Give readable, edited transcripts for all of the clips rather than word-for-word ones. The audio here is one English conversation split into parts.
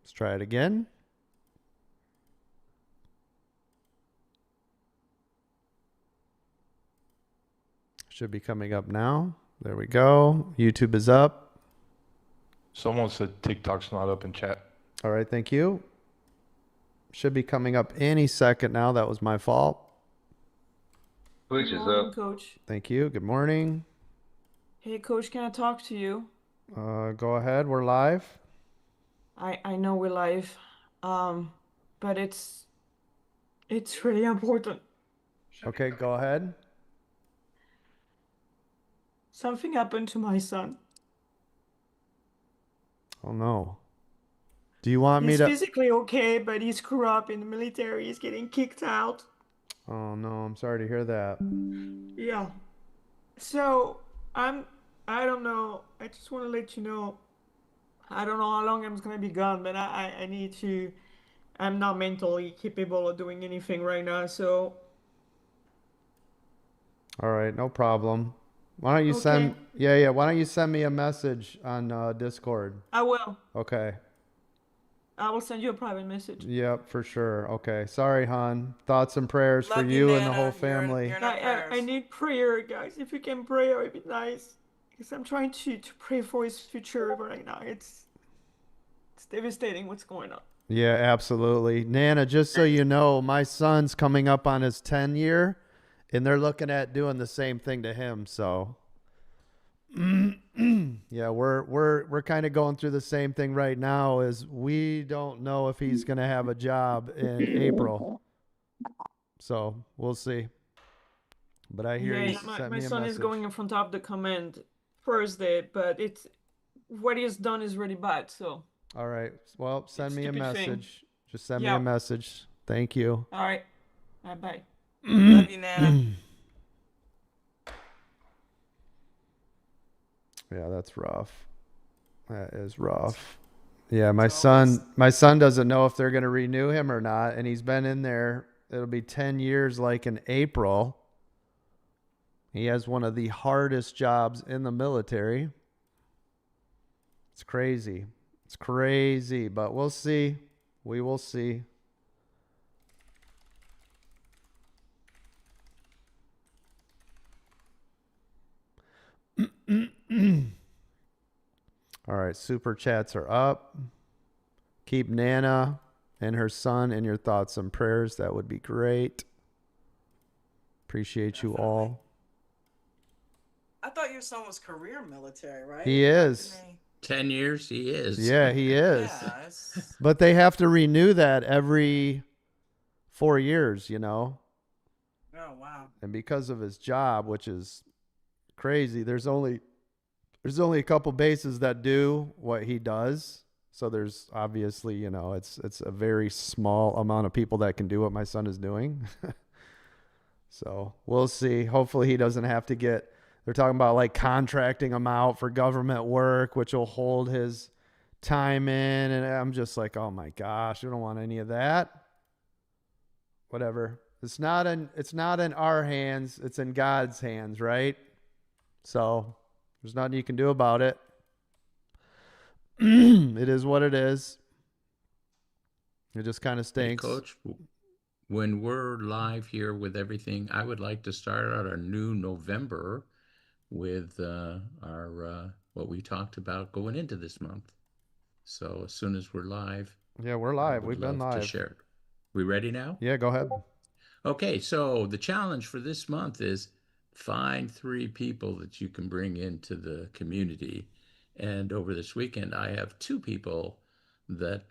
Let's try it again. Should be coming up now. There we go. YouTube is up. Someone said TikTok's not up in chat. All right, thank you. Should be coming up any second now. That was my fault. Twitch Good is morning, up. Coach. Thank you. Good morning. Hey, Coach, can I talk to you? Go ahead. We're live. I know we're live, but it's really important. Okay, go ahead. Something happened to my son. Oh no. Do you want me He's to? physically okay, but he's screwed up in the military. He's getting kicked out. Oh no, I'm sorry to hear that. Yeah. So I don't know. I just want to let you know. I don't know how long I'm gonna be gone, but I need to. I'm not mentally capable of doing anything right now. So All right, no problem. Why don't you okay, send? Yeah. Why don't you send me a message on Discord? I will. Okay. I will send you a private message. Yep, for sure. Okay. Sorry, hon. Thoughts and prayers for Love you, you and the whole Nana. family. You're in our I prayers. need prayer, guys. If you can pray, it would be nice. Because I'm trying to pray for his future, but right now it's devastating what's going on. Yeah, absolutely. Nana, just so you know, my son's coming up on his 10 year and they're looking at doing the same thing to him, so yeah, we're kind of going through the same thing right now as we don't know if he's going to have a job in April. So, we'll see. But I hear you Yeah, my, sent my me a son is message. going in front of the command Thursday, but it's what he has done is really bad. So, All right. Well, send me a stupid thing. message. Just send me Yeah. a message. Thank you. All right. Bye bye. Love you, Nana. Yeah, that's rough. That is rough. Yeah, my It's always- son doesn't know if they're going to renew him or not, and he's been in there. It'll be 10 years like in April. He has one of the hardest jobs in the military. It's crazy. It's crazy, but we'll see. We will see. All right, super chats are up. Keep Nana and her son in your thoughts and prayers. That would be great. Appreciate you all. I thought your son was career military, right? He is. 10 years, he is. Yeah, he is. Yeah. It's... But they have to renew that every 4 years, you know. Oh wow. And because of his job, which is crazy, there's only a couple bases that do what he does. So there's obviously, you know, it's a very small amount of people that can do what my son is doing. So we'll see. Hopefully he doesn't have to get, they're talking about like contracting him out for government work, which will hold his time in. And I'm just like, oh my gosh, we don't want any of that. Whatever. It's not in our hands. It's in God's hands, right? So there's nothing you can do about it. It is what it is. It just kind of Hey, stinks. Coach, when we're live here with everything, I would like to start out our new November with our what we talked about going into this month. So as soon as we're live, Yeah, we're I live. would We've been love to live. share it. We ready now? Yeah, go ahead. Okay, so the challenge for this month is find 3 people that you can bring into the community. And over this weekend, I have 2 people that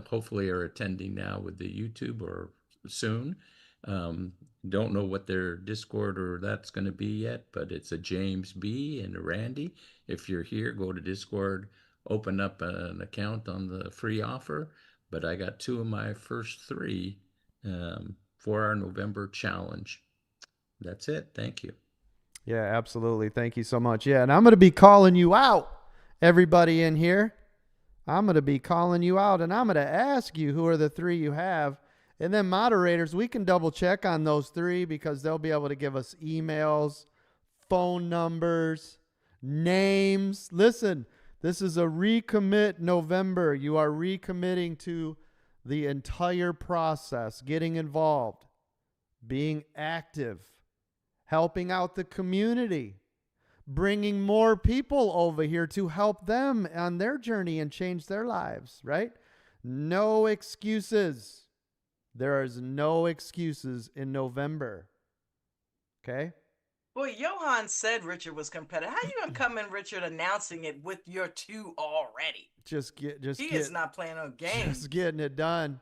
hopefully are attending now with the YouTube or soon. Don't know what their Discord or that's going to be yet, but it's a James B and a Randy. If you're here, go to Discord, open up an account on the free offer. But I got 2 of my first 3 for our November challenge. That's it. Thank you. Yeah, absolutely. Thank you so much. Yeah, and I'm going to be calling you out, everybody in here. I'm going to be calling you out, and I'm going to ask you who are the 3 you have. And then moderators, we can double check on those 3 because they'll be able to give us emails, phone numbers, names. Listen, This is a recommit November. You are recommitting to the entire process, getting involved, being active, helping out the community, bringing more people over here to help them on their journey and change their lives, right? No excuses. There is no excuses in November. Okay? Well, Johan said Richard was competitive. How you gonna come in, Richard, announcing it with your 2 already? He is not playing no games. Just getting it done.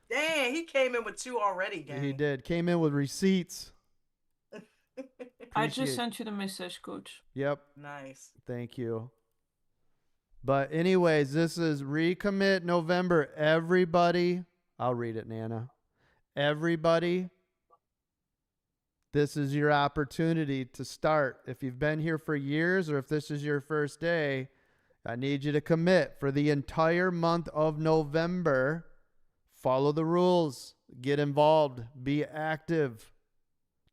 Dang, he came in with 2 already, gang. He did. Came in with receipts. I just sent you the message, coach. Yep. Nice. Thank you. But anyways, this is Recommit November. Everybody, I'll read it, Nana. Everybody, this is your opportunity to start. If you've been here for years or if this is your first day, I need you to commit for the entire month of November. Follow the rules. Get involved. Be active.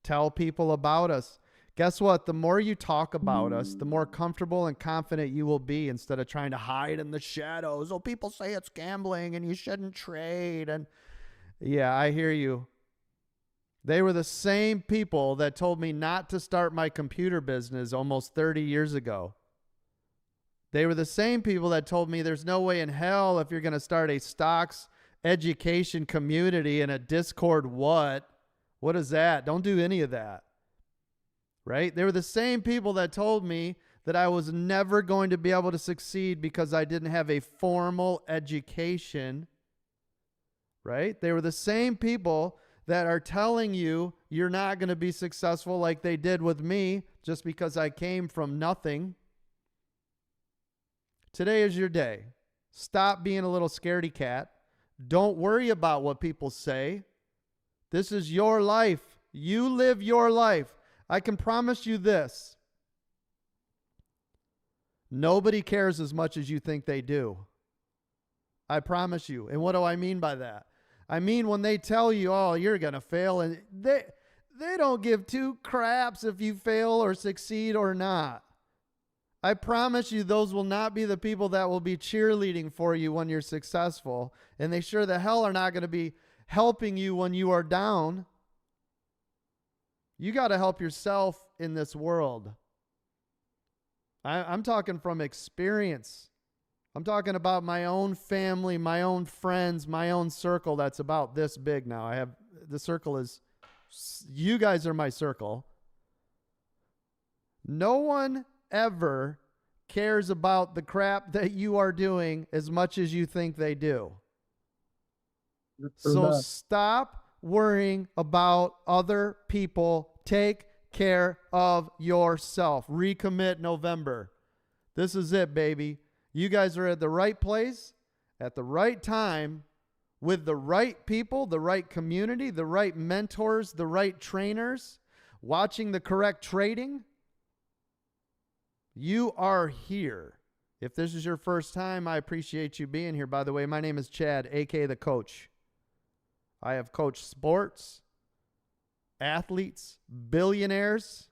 Tell people about us. Guess what? The more you talk about us, the more comfortable and confident you will be instead of trying to hide in the shadows. Oh, people say it's gambling and you shouldn't trade. And yeah, I hear you. They were the same people that told me not to start my computer business almost 30 years ago. They were the same people that told me there's no way in hell if you're going to start a stocks education community in a Discord what is that? Don't do any of that. Right? They were the same people that told me that I was never going to be able to succeed because I didn't have a formal education. Right? They were the same people that are telling you you're not going to be successful like they did with me just because I came from nothing. Today is your day. Stop being a little scaredy cat. Don't worry about what people say. This is your life. You live your life. I can promise you this. Nobody cares as much as you think they do. I promise you. And what do I mean by that? I mean when they tell you, oh, you're going to fail, and they don't give two craps if you fail or succeed or not. I promise you those will not be the people that will be cheerleading for you when you're successful. And they sure the hell are not going to be helping you when you are down. You got to help yourself in this world. I'm talking from experience. I'm talking about my own family, my own friends, my own circle that's about this big now. The circle is, you guys are my circle. No one ever cares about the crap that you are doing as much as you think they do. So stop worrying about other people. Take care of yourself. Recommit November. This is it, baby. You guys are at the right place, at the right time, with the right people, the right community, the right mentors, the right trainers, watching the correct trading. You are here. If this is your first time, I appreciate you being here. By the way, my name is Chad, aka the coach. I have coached sports, athletes, billionaires,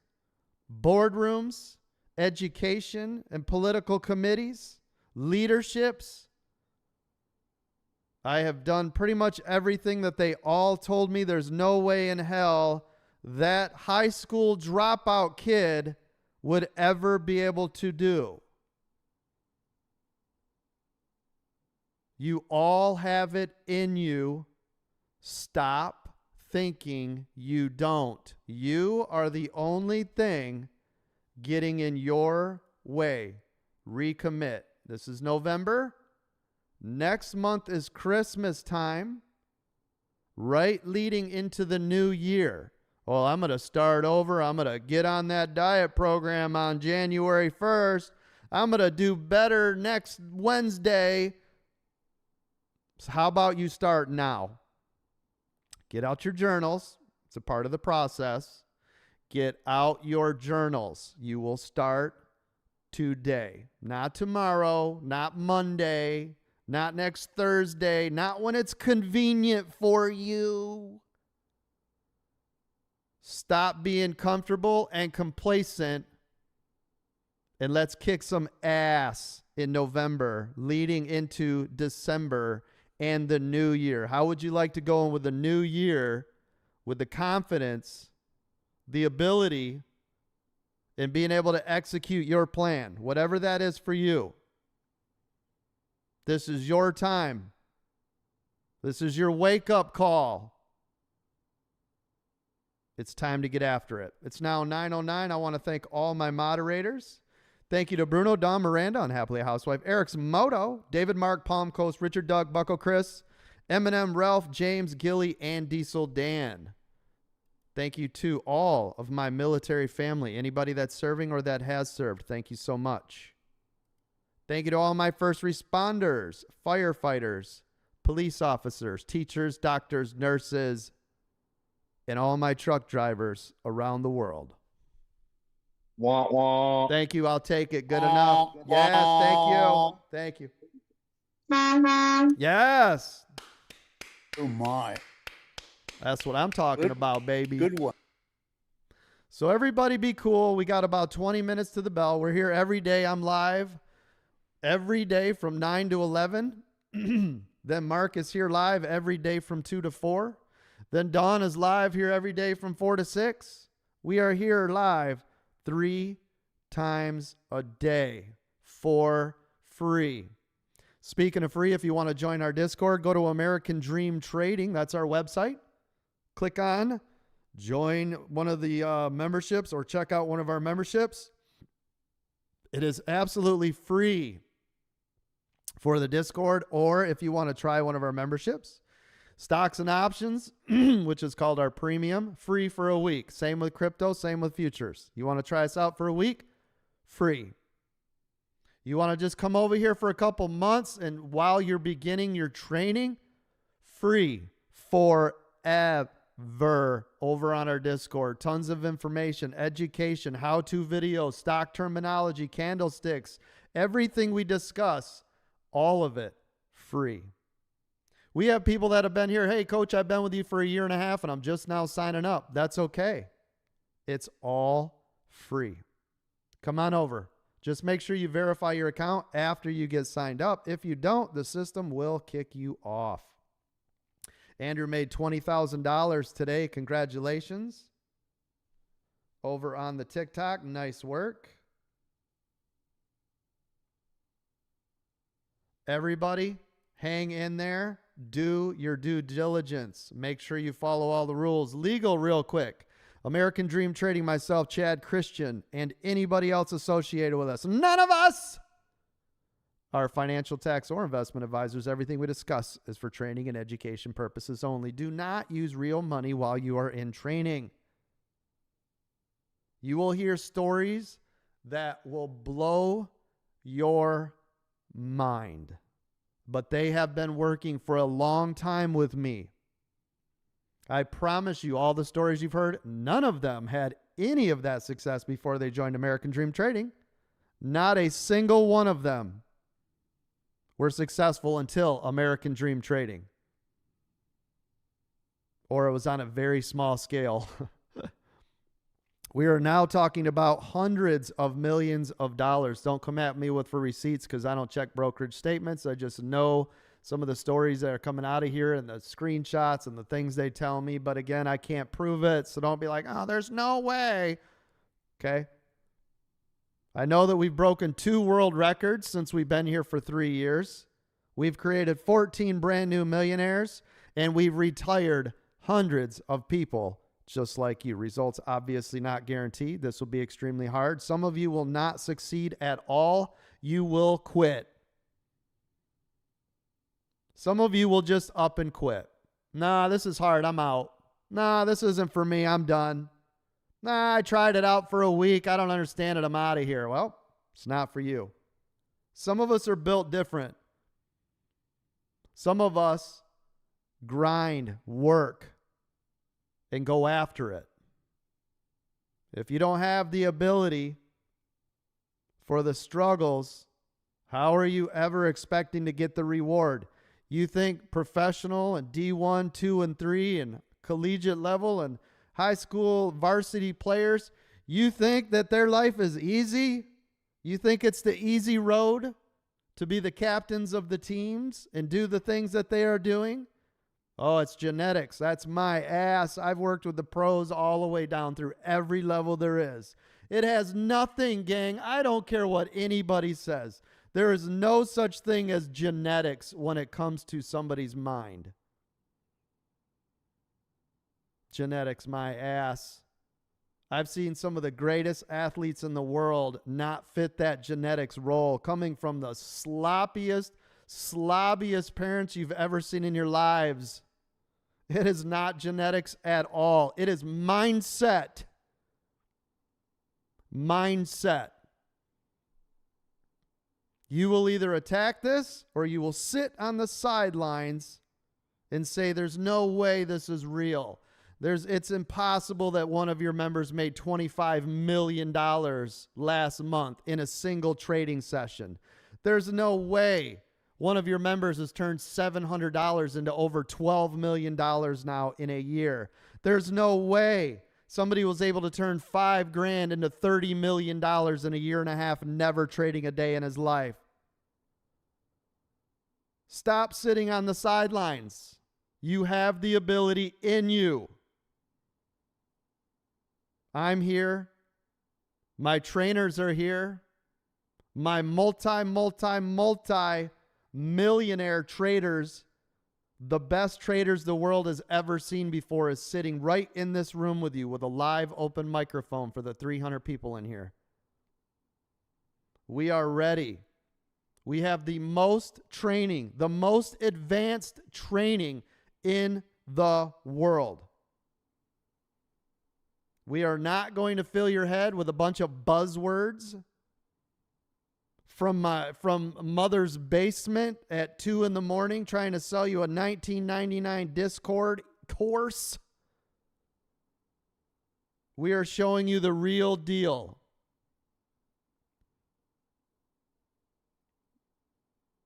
boardrooms, education and political committees, leaderships. I have done pretty much everything that they all told me there's no way in hell that high school dropout kid would ever be able to do. You all have it in you. Stop thinking you don't. You are the only thing getting in your way. Recommit. This is November. Next month is Christmas time, right leading into the new year. Well, I'm going to start over. I'm going to get on that diet program on January 1st. I'm going to do better next Wednesday. So how about you start now? Get out your journals. It's a part of the process. Get out your journals. You will start today. Not tomorrow, not Monday, not next Thursday, not when it's convenient for you. Stop being comfortable and complacent, and let's kick some ass in November, leading into December and the new year? How would you like to go in with the new year with the confidence, the ability, and being able to execute your plan, whatever that is for you? This is your time. This is your wake-up call. It's time to get after it. It's now 9:09. I want to thank all my moderators. Thank you to Bruno, Don, Miranda, Unhappily a Housewife, Eric's Moto, David, Mark, Palm Coast, Richard, Doug, Bucko, Chris, Eminem, Ralph, James, Gilly, and Diesel Dan. Thank you to all of my military family. Anybody that's serving or that has served, thank you so much. Thank you to all my first responders, firefighters, police officers, teachers, doctors, nurses, and all my truck drivers around the world. Wah, wah. Thank you. I'll take it. Good enough. Yes, thank you. Thank you. Yes. Oh, my. That's what I'm talking about, baby. Good one. So everybody be cool. We got about 20 minutes to the bell. We're here every day. I'm live every day from 9 to 11. Then Mark is here live every day from 2 to 4. Then Dawn is live here every day from 4 to 6. We are here live 3 times a day for free. Speaking of free, if you want to join our Discord, go to American Dream Trading. That's our website. Click on join one of the memberships or check out one of our memberships. It is absolutely free for the Discord, or if you want to try one of our memberships. Stocks and options, which is called our premium, free for a week. Same with crypto, same with futures. You want to try us out for a week? Free. You want to just come over here for a couple months and while you're beginning your training? Free forever over on our Discord. Tons of information, education, how-to videos, stock terminology, candlesticks, everything we discuss, all of it free. We have people that have been here. Hey, coach, I've been with you for a year and a half and I'm just now signing up. That's okay. It's all free. Come on over. Just make sure you verify your account after you get signed up. If you don't, the system will kick you off. Andrew made $20,000 today. Congratulations. Over on the TikTok. Nice work. Everybody, hang in there. Do your due diligence. Make sure you follow all the rules. Legal real quick. American Dream Trading, myself, Chad, Christian, and anybody else associated with us. None of us are financial, tax, or investment advisors. Everything we discuss is for training and education purposes only. Do not use real money while you are in training. You will hear stories that will blow your mind. But they have been working for a long time with me. I promise you, all the stories you've heard, none of them had any of that success before they joined American Dream Trading. Not a single one of them were successful until American Dream Trading. Or it was on a very small scale. We are now talking about hundreds of millions of dollars. Don't come at me for receipts because I don't check brokerage statements. I just know some of the stories that are coming out of here and the screenshots and the things they tell me. But again, I can't prove it. So don't be like, oh, there's no way. Okay. I know that we've broken 2 world records since we've been here for 3 years. We've created 14 brand new millionaires and we've retired hundreds of people just like you. Results obviously not guaranteed. This will be extremely hard. Some of you will not succeed at all. You will quit. Some of you will just up and quit. Nah, this is hard. I'm out. Nah, this isn't for me. I'm done. Nah, I tried it out for a week. I don't understand it. I'm out of here. Well, it's not for you. Some of us are built different. Some of us grind, work, and go after it. If you don't have the ability for the struggles, how are you ever expecting to get the reward? You think professional and D1, 2, and 3 and collegiate level and high school varsity players, you think that their life is easy? You think it's the easy road? to be the captains of the teams and do the things that they are doing? Oh, it's genetics. That's my ass. I've worked with the pros all the way down through every level there is. It has nothing, gang. I don't care what anybody says. There is no such thing as genetics when it comes to somebody's mind. Genetics, my ass. I've seen some of the greatest athletes in the world not fit that genetics role, coming from the sloppiest parents you've ever seen in your lives. It is not genetics at all. It is mindset. Mindset. You will either attack this or you will sit on the sidelines and say, there's no way this is real. It's impossible that one of your members made $25 million last month in a single trading session. There's no way one of your members has turned $700 into over $12 million now in a year. There's no way somebody was able to turn $5,000 into $30 million in a year and a half, never trading a day in his life. Stop sitting on the sidelines. You have the ability in you. I'm here. My trainers are here. My multi-millionaire traders, the best traders the world has ever seen before, is sitting right in this room with you with a live open microphone for the 300 people in here. We are ready. We have the most training, the most advanced training in the world. We are not going to fill your head with a bunch of buzzwords from mother's basement at 2 a.m. trying to sell you a $19.99 Discord course. We are showing you the real deal.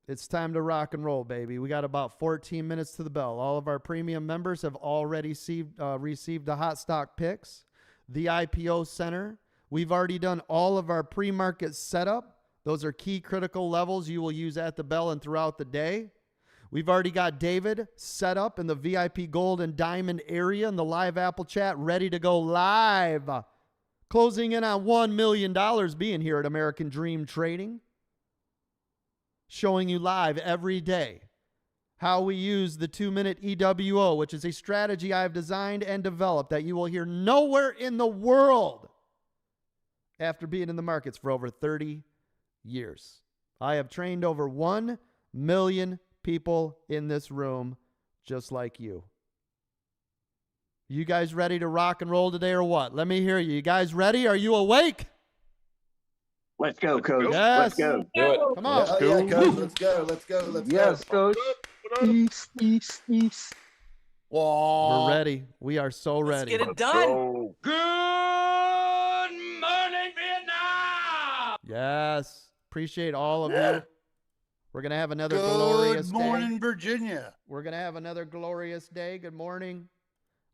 It's time to rock and roll, baby. We got about 14 minutes to the bell. All of our premium members have already received the hot stock picks. The IPO center. We've already done all of our pre-market setup. Those are key critical levels you will use at the bell and throughout the day. We've already got David set up in the VIP gold and diamond area in the live Apple chat, ready to go live. Closing in on $1 million being here at American Dream Trading. Showing you live every day how we use the 2-minute EWO, which is a strategy I've designed and developed that you will hear nowhere in the world after being in the markets for over 30 years. I have trained over 1 million people in this room just like you. You guys ready to rock and roll today or what? Let me hear you. You guys ready? Are you awake? Let's go, Coach. Yes. Let's go. Do it. Come on. Oh, yeah, Coach. Let's go. Let's go. Let's Yes, go. Coach. East. We're ready. We are so ready. Let's get it done. Go. Good morning, Vietnam! Yes. Appreciate all of you. We're going to have another glorious Good morning, day. Virginia. We're going to have another glorious day. Good morning.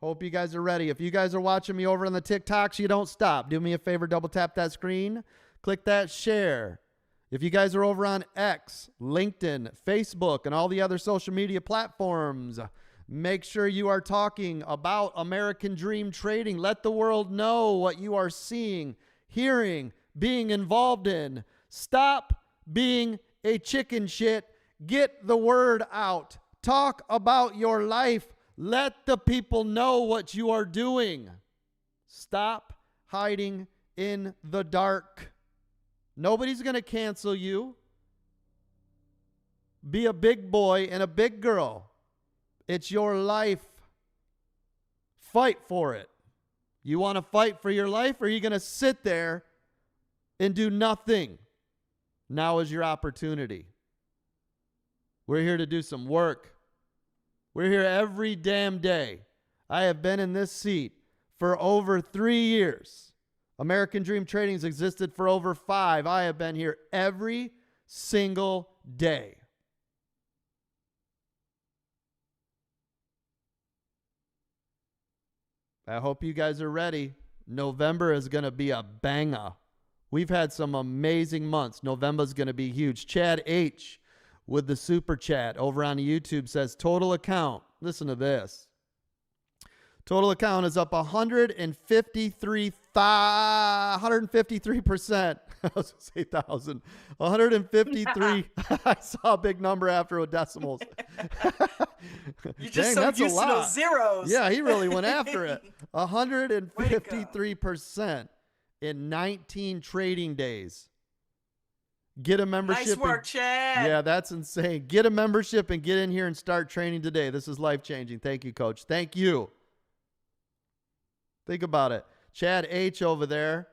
Hope you guys are ready. If you guys are watching me over on the TikToks, you don't stop. Do me a favor, double tap that screen. Click that share. If you guys are over on X, LinkedIn, Facebook, and all the other social media platforms, make sure you are talking about American Dream Trading. Let the world know what you are seeing, hearing, being involved in. Stop being a chicken shit. Get the word out. Talk about your life. Let the people know what you are doing. Stop hiding in the dark. Nobody's going to cancel you. Be a big boy and a big girl. It's your life. Fight for it. You want to fight for your life, or are you going to sit there and do nothing? Now is your opportunity. We're here to do some work. We're here every damn day. I have been in this seat for over 3 years. American Dream Trading has existed for over 5. I have been here every single day. I hope you guys are ready. November is going to be a banger. We've had some amazing months. November's going to be huge. Chad H with the super chat over on YouTube says total account. Listen to this. Total account is up 153%. I was going to say 1,000. 153. I saw a big number after with decimals. You're just so used to those zeros. Yeah, he really went after it. 153% in 19 trading days. Get a membership. Nice work, Chad. Yeah, that's insane. Get a membership and get in here and start training today. This is life-changing. Thank you, Coach. Thank you. Think about it. Chad H over there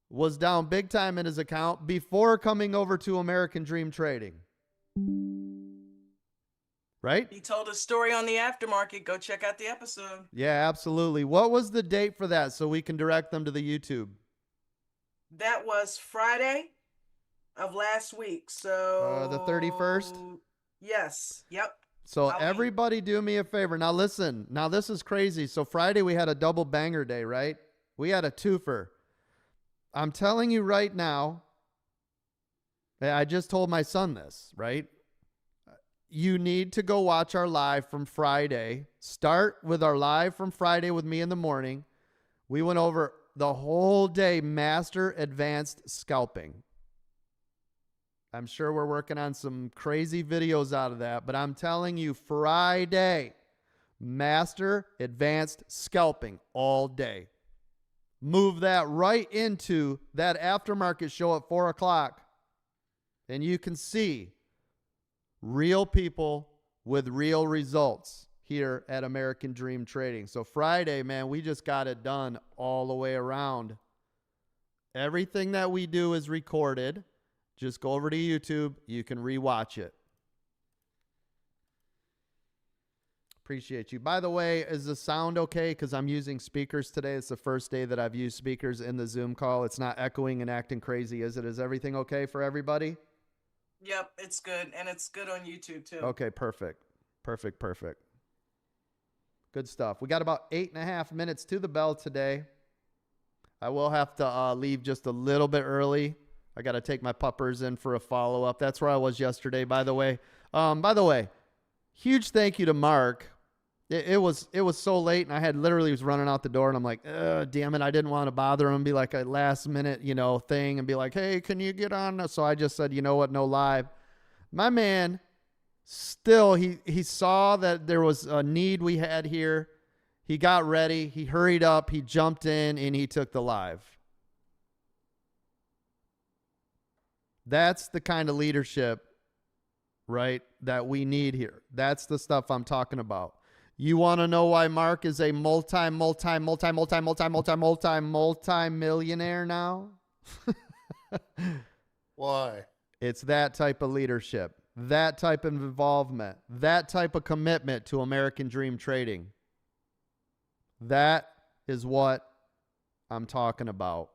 was down big time in his account before coming over to American Dream Trading. Right? He told a story on the aftermarket. Go check out the episode. Yeah, absolutely. What was the date for that so we can direct them to the YouTube? That was Friday of last week. So the 31st? Yes. Yep. So everybody do me a favor. Now listen. Now this is crazy. So Friday we had a double banger day, right? We had a twofer. I'm telling you right now, I just told my son this, right? You need to go watch our live from Friday. Start with our live from Friday with me in the morning. We went over the whole day, master advanced scalping. I'm sure we're working on some crazy videos out of that, but I'm telling you, Friday, master advanced scalping all day. Move that right into that aftermarket show at 4 o'clock, and you can see real people with real results here at American Dream Trading. So Friday, man, we just got it done all the way around. Everything that we do is recorded. Just go over to YouTube. You can rewatch it. Appreciate you. By the way, is the sound okay? Because I'm using speakers today. It's the first day that I've used speakers in the Zoom call. It's not echoing and acting crazy, is it? Is everything okay for everybody? Yep, it's good. And it's good on YouTube, too. Okay, perfect. Perfect. Good stuff. We got about 8.5 minutes to the bell today. I will have to leave just a little bit early. I got to take my puppers in for a follow-up. That's where I was yesterday, by the way. Huge thank you to Mark. It was so late, and I had literally was running out the door, and I'm like, damn it, I didn't want to bother him, be like a last-minute, thing, and be like, hey, can you get on? So I just said, you know what, no live. My man, still, he saw that there was a need we had here. He got ready. He hurried up. He jumped in, and he took the live. That's the kind of leadership, right, that we need here. That's the stuff I'm talking about. You want to know why Mark is a multi-millionaire now? Why? It's that type of leadership, that type of involvement, that type of commitment to American Dream Trading. That is what I'm talking about.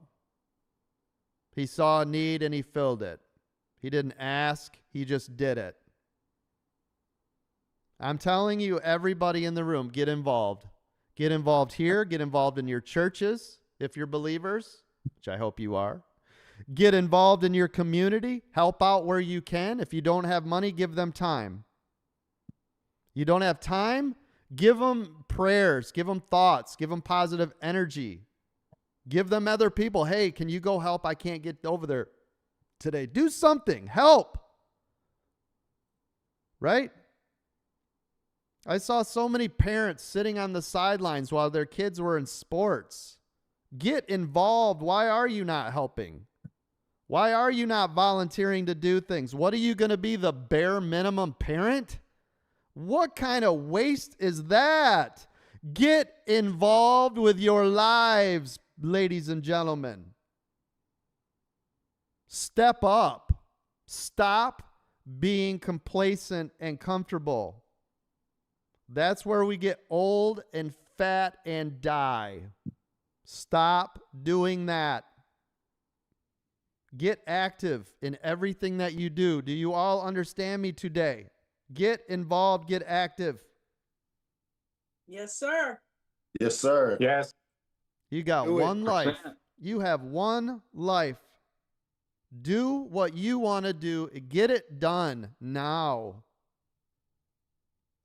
He saw a need and he filled it. He didn't ask, he just did it. I'm telling you, everybody in the room, get involved. Get involved here. Get involved in your churches, if you're believers, which I hope you are. Get involved in your community. Help out where you can. If you don't have money, give them time. You don't have time? Give them prayers. Give them thoughts. Give them positive energy. Give them other people. Hey, can you go help? I can't get over there today. Do something. Help. Right? I saw so many parents sitting on the sidelines while their kids were in sports. Get involved. Why are you not helping? Why are you not volunteering to do things? What are you going to be, the bare minimum parent? What kind of waste is that? Get involved with your lives, ladies and gentlemen. Step up. Stop being complacent and comfortable. That's where we get old and fat and die. Stop doing that. Get active in everything that you do. Do you all understand me today? Get involved, get active. Yes, sir. Yes, sir. Yes. You got Do it. one life. You have one life. Do what you want to do. Get it done now.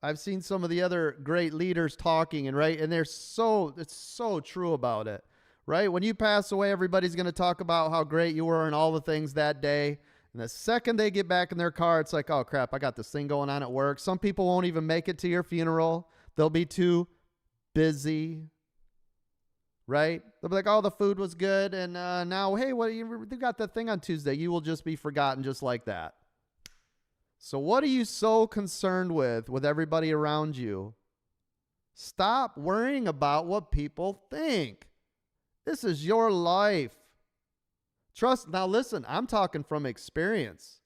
I've seen some of the other great leaders talking, and it's so true about it, right? When you pass away, everybody's going to talk about how great you were and all the things that day. And the second they get back in their car, it's like, oh crap, I got this thing going on at work. Some people won't even make it to your funeral. They'll be too busy, right? They'll be like, oh, the food was good. And now, hey, you got that thing on Tuesday. You will just be forgotten just like that. So what are you so concerned with everybody around you? Stop worrying about what people think. This is your life. Trust. Now listen, I'm talking from experience.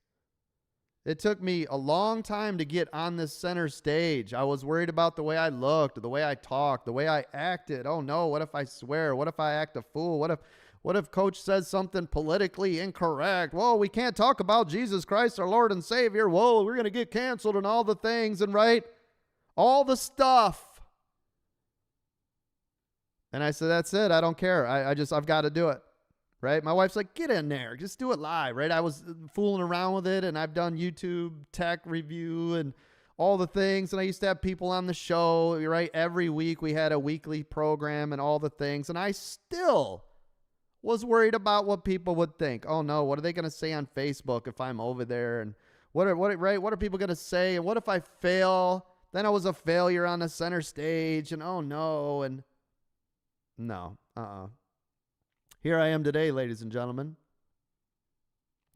It took me a long time to get on this center stage. I was worried about the way I looked, the way I talked, the way I acted. Oh no, what if I swear? What if I act a fool? What if coach says something politically incorrect? Whoa, we can't talk about Jesus Christ, our Lord and Savior. Whoa, we're going to get canceled and all the things and all the stuff. And I said, that's it. I don't care. I've got to do it. Right? My wife's like, get in there. Just do it live. Right? I was fooling around with it, and I've done YouTube tech review and all the things. And I used to have people on the show, right? Every week we had a weekly program and all the things. And I still was worried about what people would think. Oh no, what are they going to say on Facebook if I'm over there? And what are people going to say? And what if I fail? Then I was a failure on the center stage, and oh no, and no, Here I am today, ladies and gentlemen,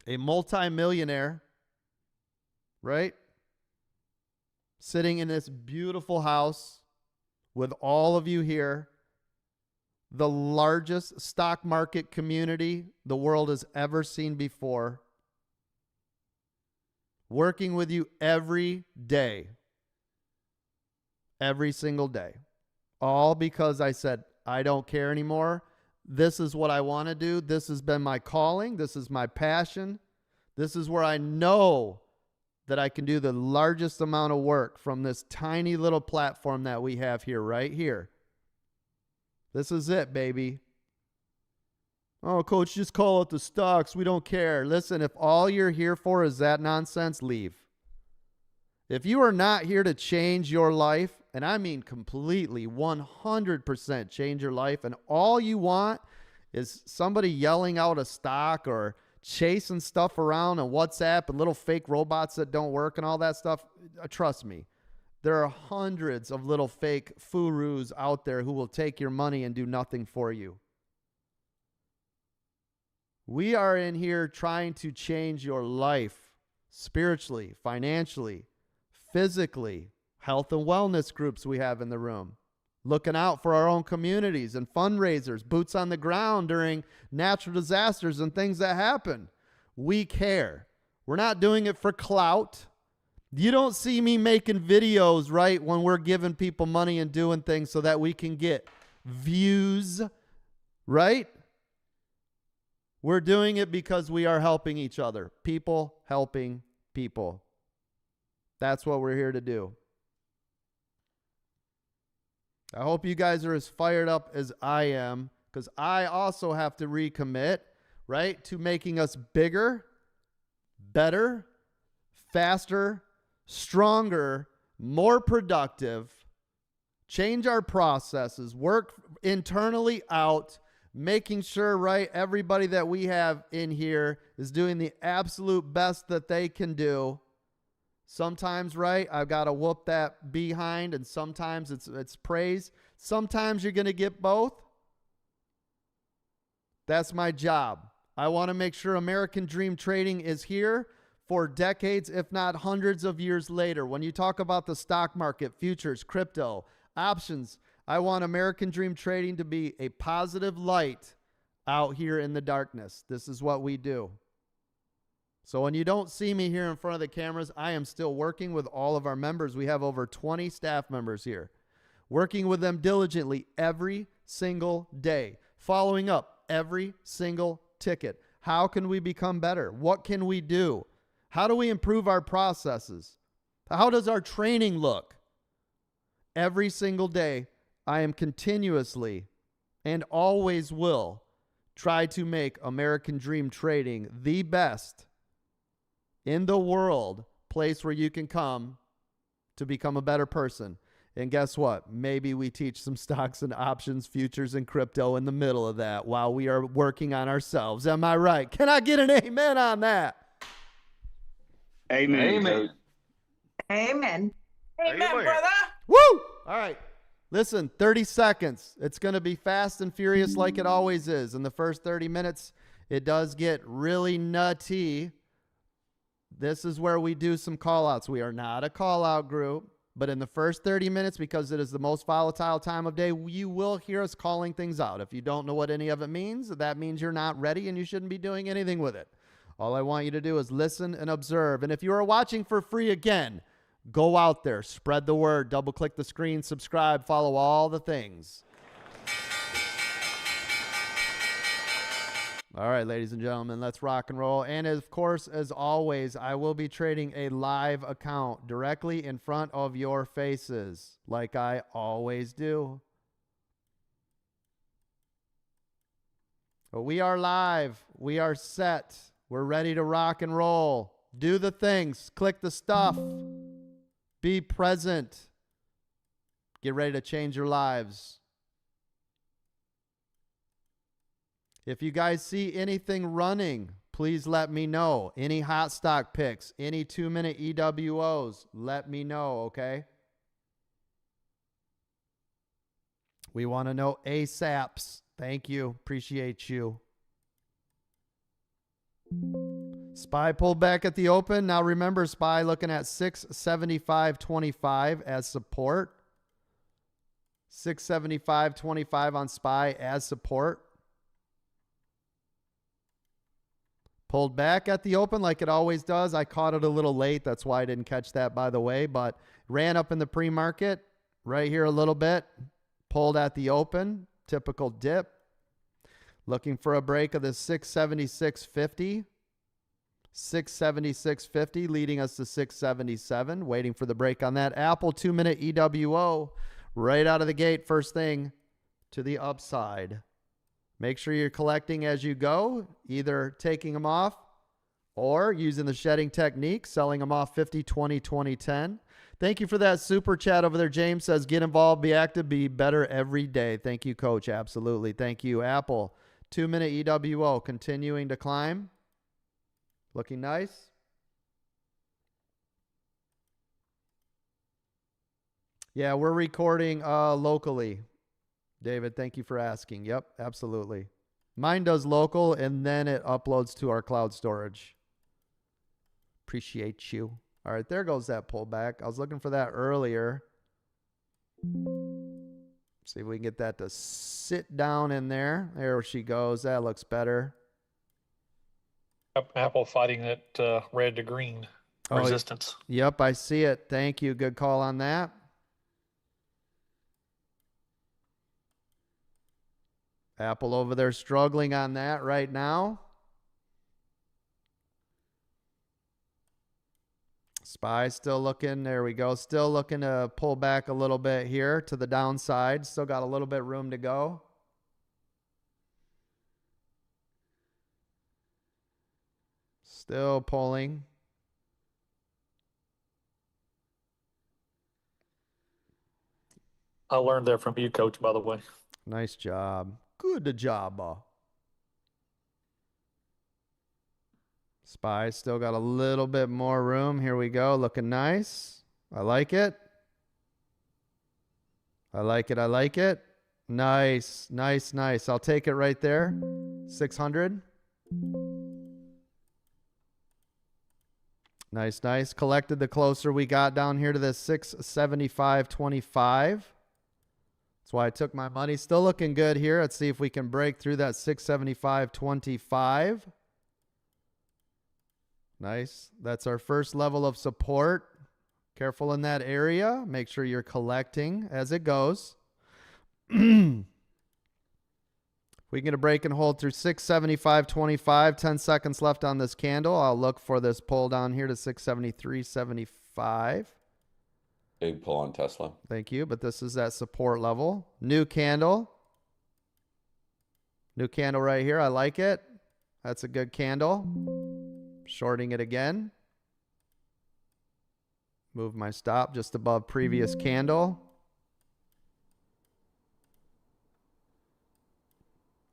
a multimillionaire, right? Sitting in this beautiful house with all of you here. The largest stock market community the world has ever seen before. Working with you every day. Every single day. All because I said, I don't care anymore. This is what I want to do. This has been my calling. This is my passion. This is where I know that I can do the largest amount of work from this tiny little platform that we have here, right here. This is it, baby. Oh, coach, just call it the stocks. We don't care. Listen, if all you're here for is that nonsense, leave. If you are not here to change your life, and I mean completely 100% change your life, and all you want is somebody yelling out a stock or chasing stuff around on WhatsApp and little fake robots that don't work and all that stuff, trust me. There are hundreds of little fake furus out there who will take your money and do nothing for you. We are in here trying to change your life spiritually, financially, physically, health and wellness groups we have in the room, looking out for our own communities and fundraisers, boots on the ground during natural disasters and things that happen. We care. We're not doing it for clout. You don't see me making videos, right, when we're giving people money and doing things so that we can get views, right? We're doing it because we are helping each other. People helping people. That's what we're here to do. I hope you guys are as fired up as I am, because I also have to recommit, right, to making us bigger, better, faster, stronger, more productive, change our processes, work internally out, making sure, right, everybody that we have in here is doing the absolute best that they can do. Sometimes, right, I've got to whoop that behind, and sometimes it's praise. Sometimes you're going to get both. That's my job. I want to make sure American Dream Trading is here for decades, if not hundreds of years later. When you talk about the stock market, futures, crypto, options, I want American Dream Trading to be a positive light out here in the darkness. This is what we do. So when you don't see me here in front of the cameras, I am still working with all of our members. We have over 20 staff members here, working with them diligently every single day, following up every single ticket. How can we become better? What can we do? How do we improve our processes? How does our training look? Every single day, I am continuously and always will try to make American Dream Trading the best in the world place where you can come to become a better person. And guess what? Maybe we teach some stocks and options, futures, and crypto in the middle of that while we are working on ourselves. Am I right? Can I get an amen on that? Amen. Amen. Amen, brother. Woo! All right. Listen, 30 seconds. It's going to be fast and furious like it always is. In the first 30 minutes, it does get really nutty. This is where we do some call-outs. We are not a call-out group, but in the first 30 minutes, because it is the most volatile time of day, you will hear us calling things out. If you don't know what any of it means, that means you're not ready and you shouldn't be doing anything with it. All I want you to do is listen and observe. And if you are watching for free again, go out there, spread the word, double-click the screen, subscribe, follow all the things. All right, ladies and gentlemen, let's rock and roll. And of course, as always, I will be trading a live account directly in front of your faces, like I always do. But we are live. We are set. We're ready to rock and roll. Do the things. Click the stuff. Be present. Get ready to change your lives. If you guys see anything running, please let me know. Any hot stock picks, any 2-minute EWOs, let me know, okay? We want to know ASAPs. Thank you. Appreciate you. SPY pulled back at the open. Now remember, SPY looking at 675.25 as support. 675.25 on SPY as support. Pulled back at the open like it always does. I caught it a little late. That's why I didn't catch that, by the way. But ran up in the pre-market right here a little bit. Pulled at the open. Typical dip. Looking for a break of the 676.50. 676.50 leading us to 677. Waiting for the break on that. Apple 2-minute EWO right out of the gate. First thing to the upside. Make sure you're collecting as you go, either taking them off or using the shedding technique, selling them off 50, 20, 20, 10. Thank you for that super chat over there. James says, get involved, be active, be better every day. Thank you, Coach. Absolutely. Thank you. Apple, 2-minute EWO, continuing to climb. Looking nice. Yeah, we're recording locally. David, thank you for asking. Yep, absolutely. Mine does local, and then it uploads to our cloud storage. Appreciate you. All right, there goes that pullback. I was looking for that earlier. See if we can get that to sit down in there. There she goes. That looks better. Apple fighting that red to green resistance. Yep, I see it. Thank you. Good call on that. Apple over there struggling on that right now. SPY still looking. There we go. Still looking to pull back a little bit here to the downside. Still got a little bit room to go. Still pulling. I learned that from you, Coach, by the way. Nice job. Good job. SPY still got a little bit more room. Here we go. Looking nice. I like it. I like it. I like it. Nice. Nice. Nice. I'll take it right there. 600. Nice. Nice. Collected the closer we got down here to this 675.25. That's why I took my money. Still looking good here. Let's see if we can break through that 675.25. Nice. That's our first level of support. Careful in that area. Make sure you're collecting as it goes. We get a break and hold through 675.25. 10 seconds left on this candle. I'll look for this pull down here to 673.75. Big pull on Tesla. Thank you. But this is that support level. New candle. New candle right here. I like it. That's a good candle. Shorting it again. Move my stop just above previous candle.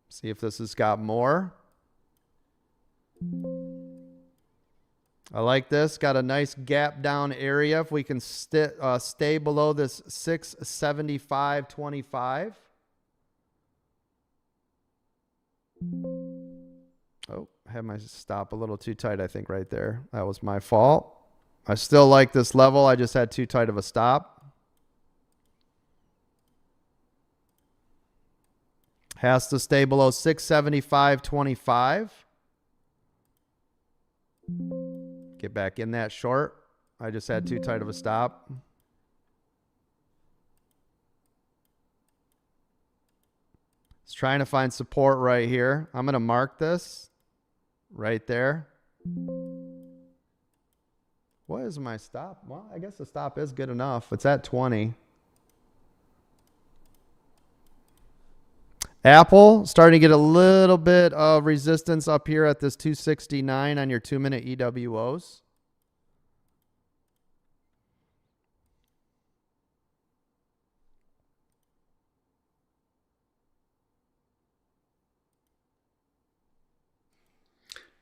See if this has got more. I like this. Got a nice gap down area. If we can stay below this 675.25. Oh, I had my stop a little too tight, I think, right there. That was my fault. I still like this level. I just had too tight of a stop. Has to stay below 675.25. Get back in that short. I just had too tight of a stop. It's trying to find support right here. I'm going to mark this right there. What is my stop? Well, I guess the stop is good enough. It's at 20. Apple starting to get a little bit of resistance up here at this 269 on your 2-minute EWOs.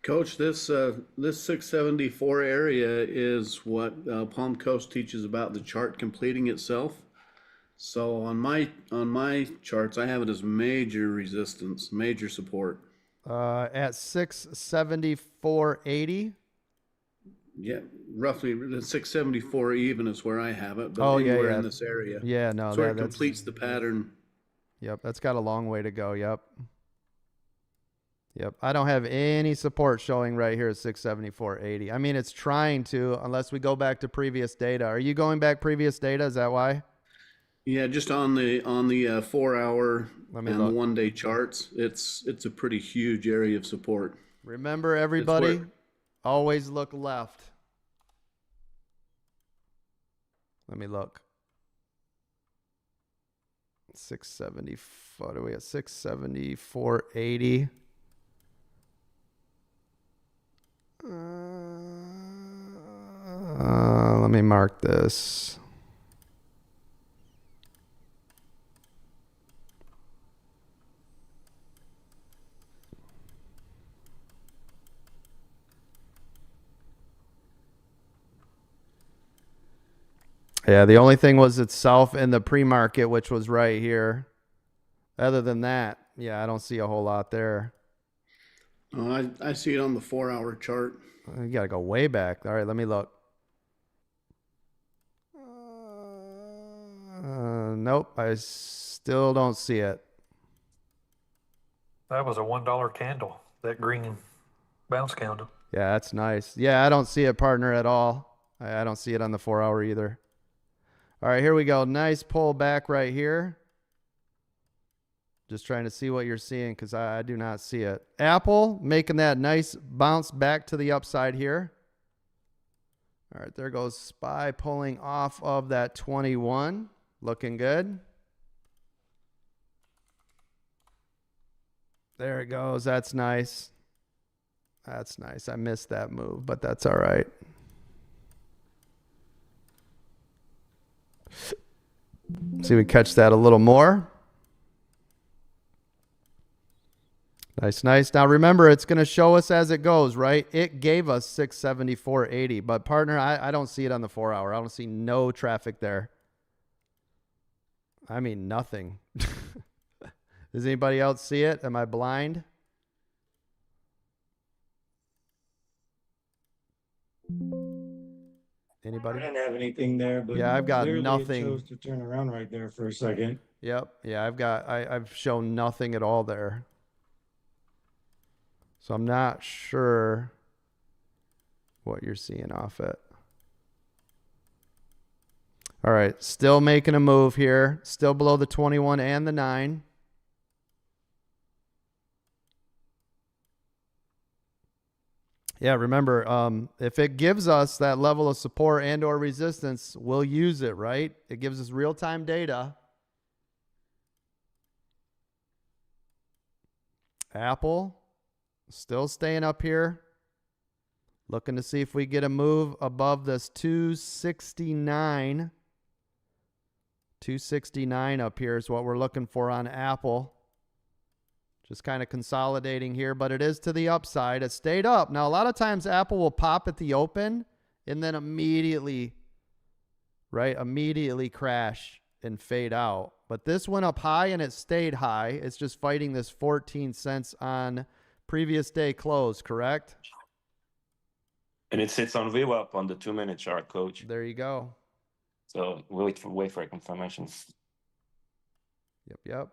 Coach, this 674 area is what Palm Coast teaches about the chart completing itself. So on my charts, I have it as major resistance, major support. At 674.80. Yeah, roughly the 674 even is where I have it, but Oh, anywhere yeah. in this area. Yeah, no, that's where it completes the pattern. Yep, that's got a long way to go. Yep. Yep, I don't have any support showing right here at 674.80. I mean, it's trying to, unless we go back to previous data. Are you going back previous data? Is that why? Yeah, just on the 4-hour and the look. 1-day charts, it's a pretty huge area of support. Remember, everybody, always look left. Let me look. 670. What are we at? 674.80. Let me mark this. Yeah, the only thing was itself in the pre-market, which was right here. Other than that, yeah, I don't see a whole lot there. I see it on the 4-hour chart. You got to go way back. All right, let me look. Nope, I still don't see it. That was a $1 candle, that green bounce candle. Yeah, that's nice. Yeah, I don't see it, partner, at all. I don't see it on the 4-hour either. All right, here we go. Nice pull back right here. Just trying to see what you're seeing because I do not see it. Apple making that nice bounce back to the upside here. All right, there goes SPY pulling off of that 21. Looking good. There it goes. That's nice. That's nice. I missed that move, but that's all right. See if we catch that a little more. Nice, nice. Now remember, it's going to show us as it goes, right? It gave us 674.80, but partner, I don't see it on the 4-hour. I don't see no traffic there. I mean, nothing. Does anybody else see it? Am I blind? Anybody? I didn't have anything there, but yeah, I've got nothing. It chose to turn around right there for a second. Yep. Yeah, I've shown nothing at all there. So I'm not sure what you're seeing off it. All right, still making a move here. Still below the 21 and the 9. Yeah, remember, if it gives us that level of support and or resistance, we'll use it, right? It gives us real-time data. Apple still staying up here. Looking to see if we get a move above this 269. 269 up here is what we're looking for on Apple. Just kind of consolidating here, but it is to the upside. It stayed up. Now, a lot of times Apple will pop at the open and then immediately crash and fade out. But this went up high and it stayed high. It's just fighting this 14 cents on previous day close, correct? And it sits on VWAP on the 2-minute chart, Coach. There you go. So wait for a confirmation. Yep.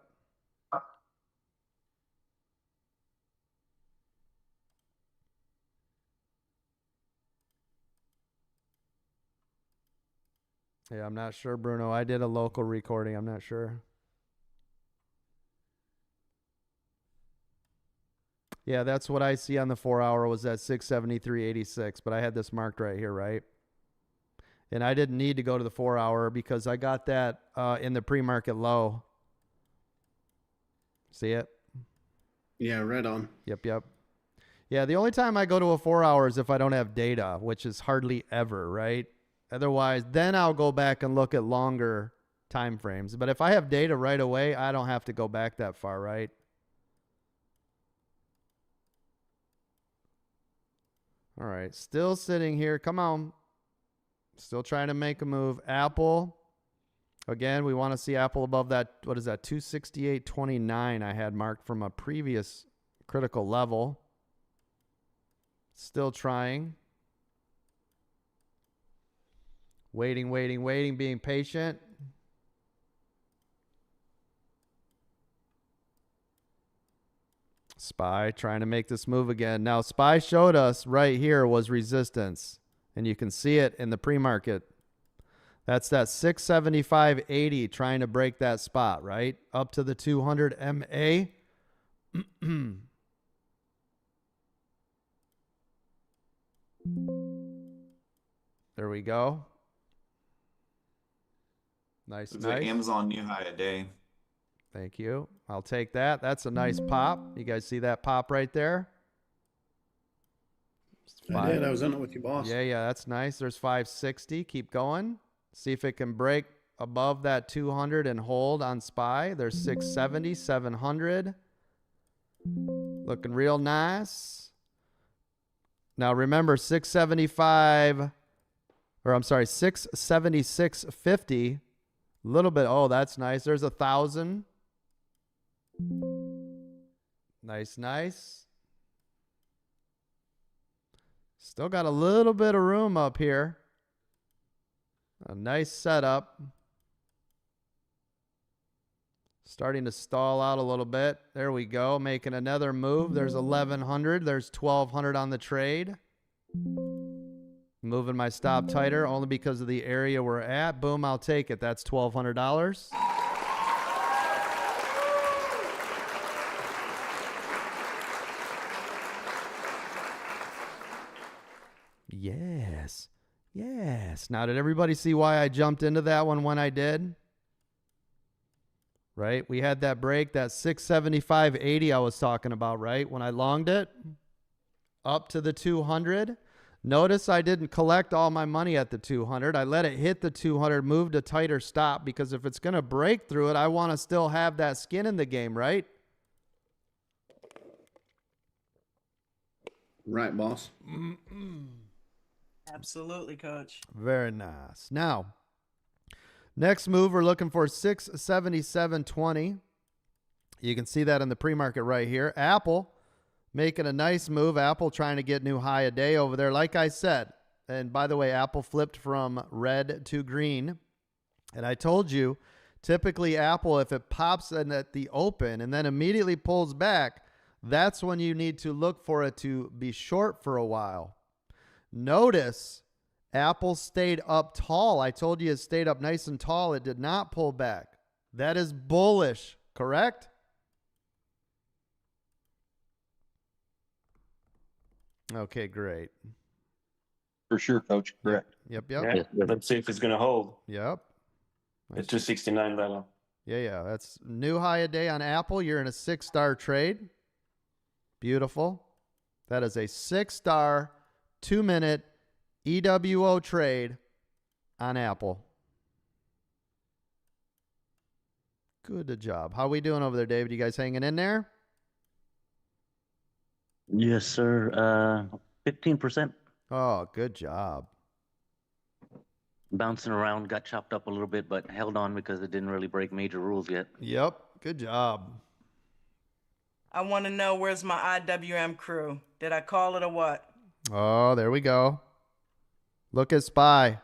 Yeah, I'm not sure, Bruno. I did a local recording. I'm not sure. Yeah, that's what I see on the 4-hour was at 673.86, but I had this marked right here, right? And I didn't need to go to the 4-hour because I got that in the pre-market low. See it? Yeah, right on. Yep. Yeah, the only time I go to a 4-hour is if I don't have data, which is hardly ever, right? Otherwise, then I'll go back and look at longer time frames. But if I have data right away, I don't have to go back that far, right? All right, still sitting here. Come on. Still trying to make a move. Apple. Again, we want to see Apple above that. What is that? 268.29 I had marked from a previous critical level. Still trying. Waiting, being patient. SPY trying to make this move again. Now, SPY showed us right here was resistance, and you can see it in the pre-market. That's that 675.80 trying to break that spot, right? Up to the 200 MA. There we go. Nice. Amazon new high a day. Thank you. I'll take that. That's a nice pop. You guys see that pop right there? I did. I was in it with you, boss. Yeah, that's nice. There's 560. Keep going. See if it can break above that 200 and hold on SPY. There's 670, 700. Looking real nice. Now remember 676.50. A little bit. Oh, that's nice. There's 1,000. Nice. Still got a little bit of room up here. A nice setup. Starting to stall out a little bit. There we go. Making another move. There's 1,100. There's 1,200 on the trade. Moving my stop tighter only because of the area we're at. Boom, I'll take it. That's $1,200. Yes. Now, did everybody see why I jumped into that one when I did? Right? We had that break, that 675.80 I was talking about, right? When I longed it up to the 200. Notice I didn't collect all my money at the 200. I let it hit the 200, move to tighter stop, because if it's going to break through it, I want to still have that skin in the game, right? Right, boss. Absolutely, Coach. Very nice. Now, next move, we're looking for 677.20. You can see that in the pre-market right here. Apple making a nice move. Apple trying to get new high a day over there. Like I said, and by the way, Apple flipped from red to green. And I told you, typically Apple, if it pops in at the open and then immediately pulls back, that's when you need to look for it to be short for a while. Notice Apple stayed up tall. I told you it stayed up nice and tall. It did not pull back. That is bullish, correct? Okay, great. For sure, Coach. Correct. Yep. Yeah, let's see if it's going to hold. Yep. At 269 level. Yeah. That's new high a day on Apple. You're in a 6-star trade. Beautiful. That is a 6-star, 2-minute EWO trade on Apple. Good job. How we doing over there, David? You guys hanging in there? Yes, sir. 15%. Oh, good job. Bouncing around, got chopped up a little bit, but held on because it didn't really break major rules yet. Yep. Good job. I want to know, where's my IWM crew? Did I call it or what? Oh, there we go. Look at SPY.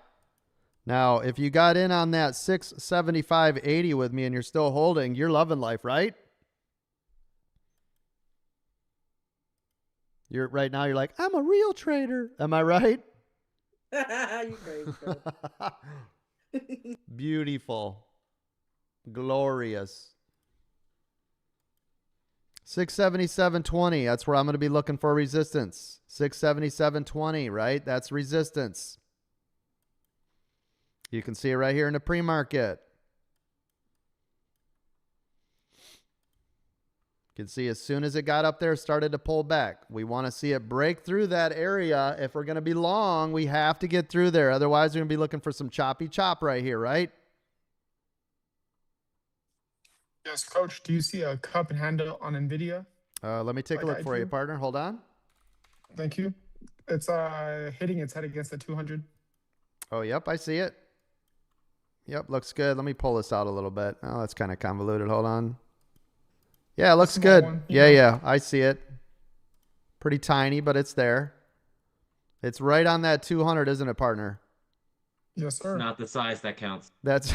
Now, if you got in on that 675.80 with me and you're still holding, you're loving life, right? Right now you're like, I'm a real trader. Am I right? You crazy, Beautiful. Glorious. 677.20. That's where I'm going to be looking for resistance. 677.20, right? That's resistance. You can see it right here in the pre-market. You can see as soon as it got up there, started to pull back. We want to see it break through that area. If we're going to be long, we have to get through there. Otherwise, we're going to be looking for some choppy chop right here, right? Yes, Coach. Do you see a cup and handle on NVIDIA? Let me take a look for you, partner. Hold on. Thank you. It's hitting its head against the 200. Oh, yep, I see it. Yep, looks good. Let me pull this out a little bit. Oh, that's kind of convoluted. Hold on. Yeah, it looks good. Yeah, I see it. Pretty tiny, but it's there. It's right on that 200, isn't it, partner? Yes, sir. It's not the size that counts. That's...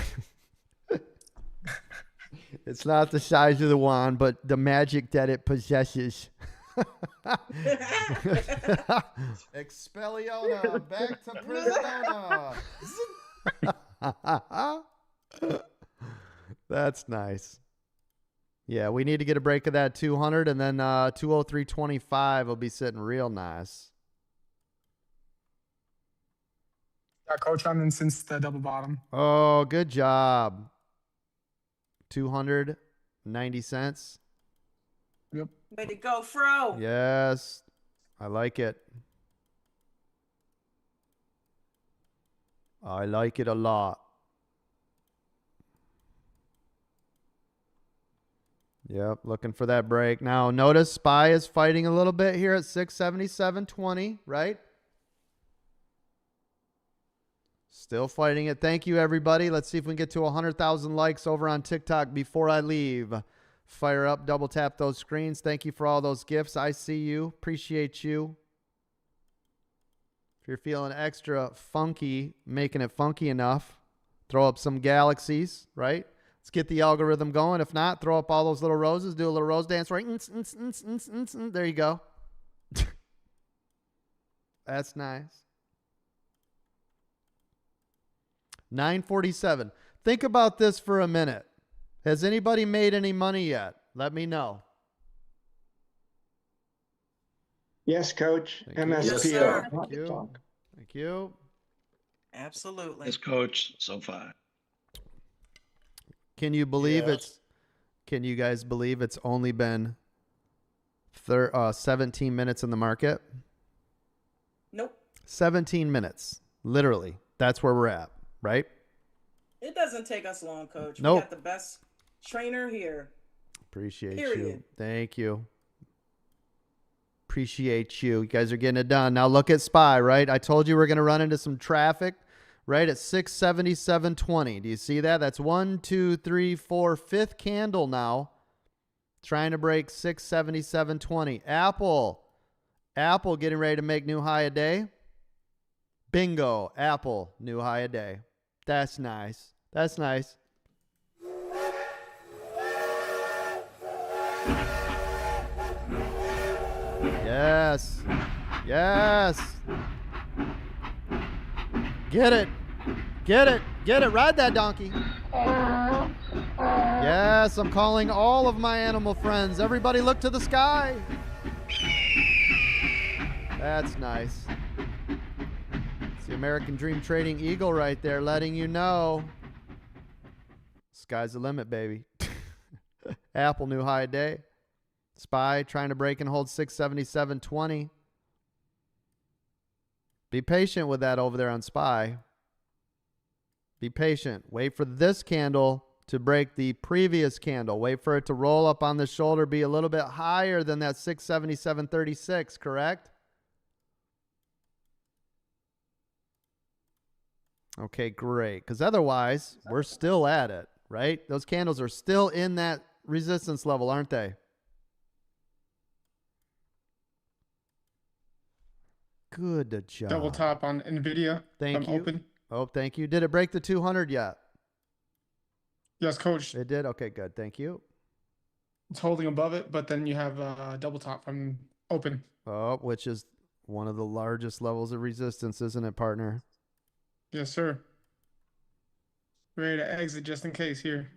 It's not the size of the wand, but the magic that it possesses. Expelliona, back to Prisona. That's nice. Yeah, we need to get a break of that 200, and then 203.25 will be sitting real nice. Yeah, Coach, I'm in since the double bottom. Oh, good job. 290 cents. Yep. Way to go, Fro. Yes. I like it. I like it a lot. Yep, looking for that break. Now, notice SPY is fighting a little bit here at 677.20, right? Still fighting it. Thank you, everybody. Let's see if we can get to 100,000 likes over on TikTok before I leave. Fire up, double tap those screens. Thank you for all those gifts. I see you. Appreciate you. If you're feeling extra funky, making it funky enough, throw up some galaxies, right? Let's get the algorithm going. If not, throw up all those little roses. Do a little rose dance, right? There you go. That's nice. 947. Think about this for a minute. Has anybody made any money yet? Let me know. Yes, Coach. Thank you. MSPO. Yes, sir. Thank you. Thank you. Absolutely. Yes, Coach, so far. Can you believe can you guys believe it's only been 17 minutes in the market? Nope. 17 minutes. Literally. That's where we're at, right? It doesn't take us long, Coach. Nope. We got the best trainer here. Appreciate Period. you. Thank you. Appreciate you. You guys are getting it done. Now look at SPY, right? I told you we're going to run into some traffic, right? At 677.20. Do you see that? That's 1, 2, 3, 4, fifth candle now. Trying to break 677.20. Apple getting ready to make new high a day. Bingo. Apple, new high a day. That's nice. That's nice. Yes. Yes. Get it. Get it. Get it. Ride that donkey. Yes, I'm calling all of my animal friends. Everybody look to the sky. That's nice. It's the American Dream Trading Eagle right there letting you know. Sky's the limit, baby. Apple new high day. SPY trying to break and hold 677.20. Be patient with that over there on SPY. Be patient. Wait for this candle to break the previous candle. Wait for it to roll up on the shoulder, be a little bit higher than that 677.36, correct? Okay, great. Because otherwise, we're still at it, right? Those candles are still in that resistance level, aren't they? Good job. Double top on NVIDIA. Thank you. Open. Oh, thank you. Did it break the 200 yet? Yes, coach. It did? Okay, good. Thank you. It's holding above it, but then you have double top from open. Oh, which is one of the largest levels of resistance, isn't it, partner? Yes, sir. Ready to exit just in case here.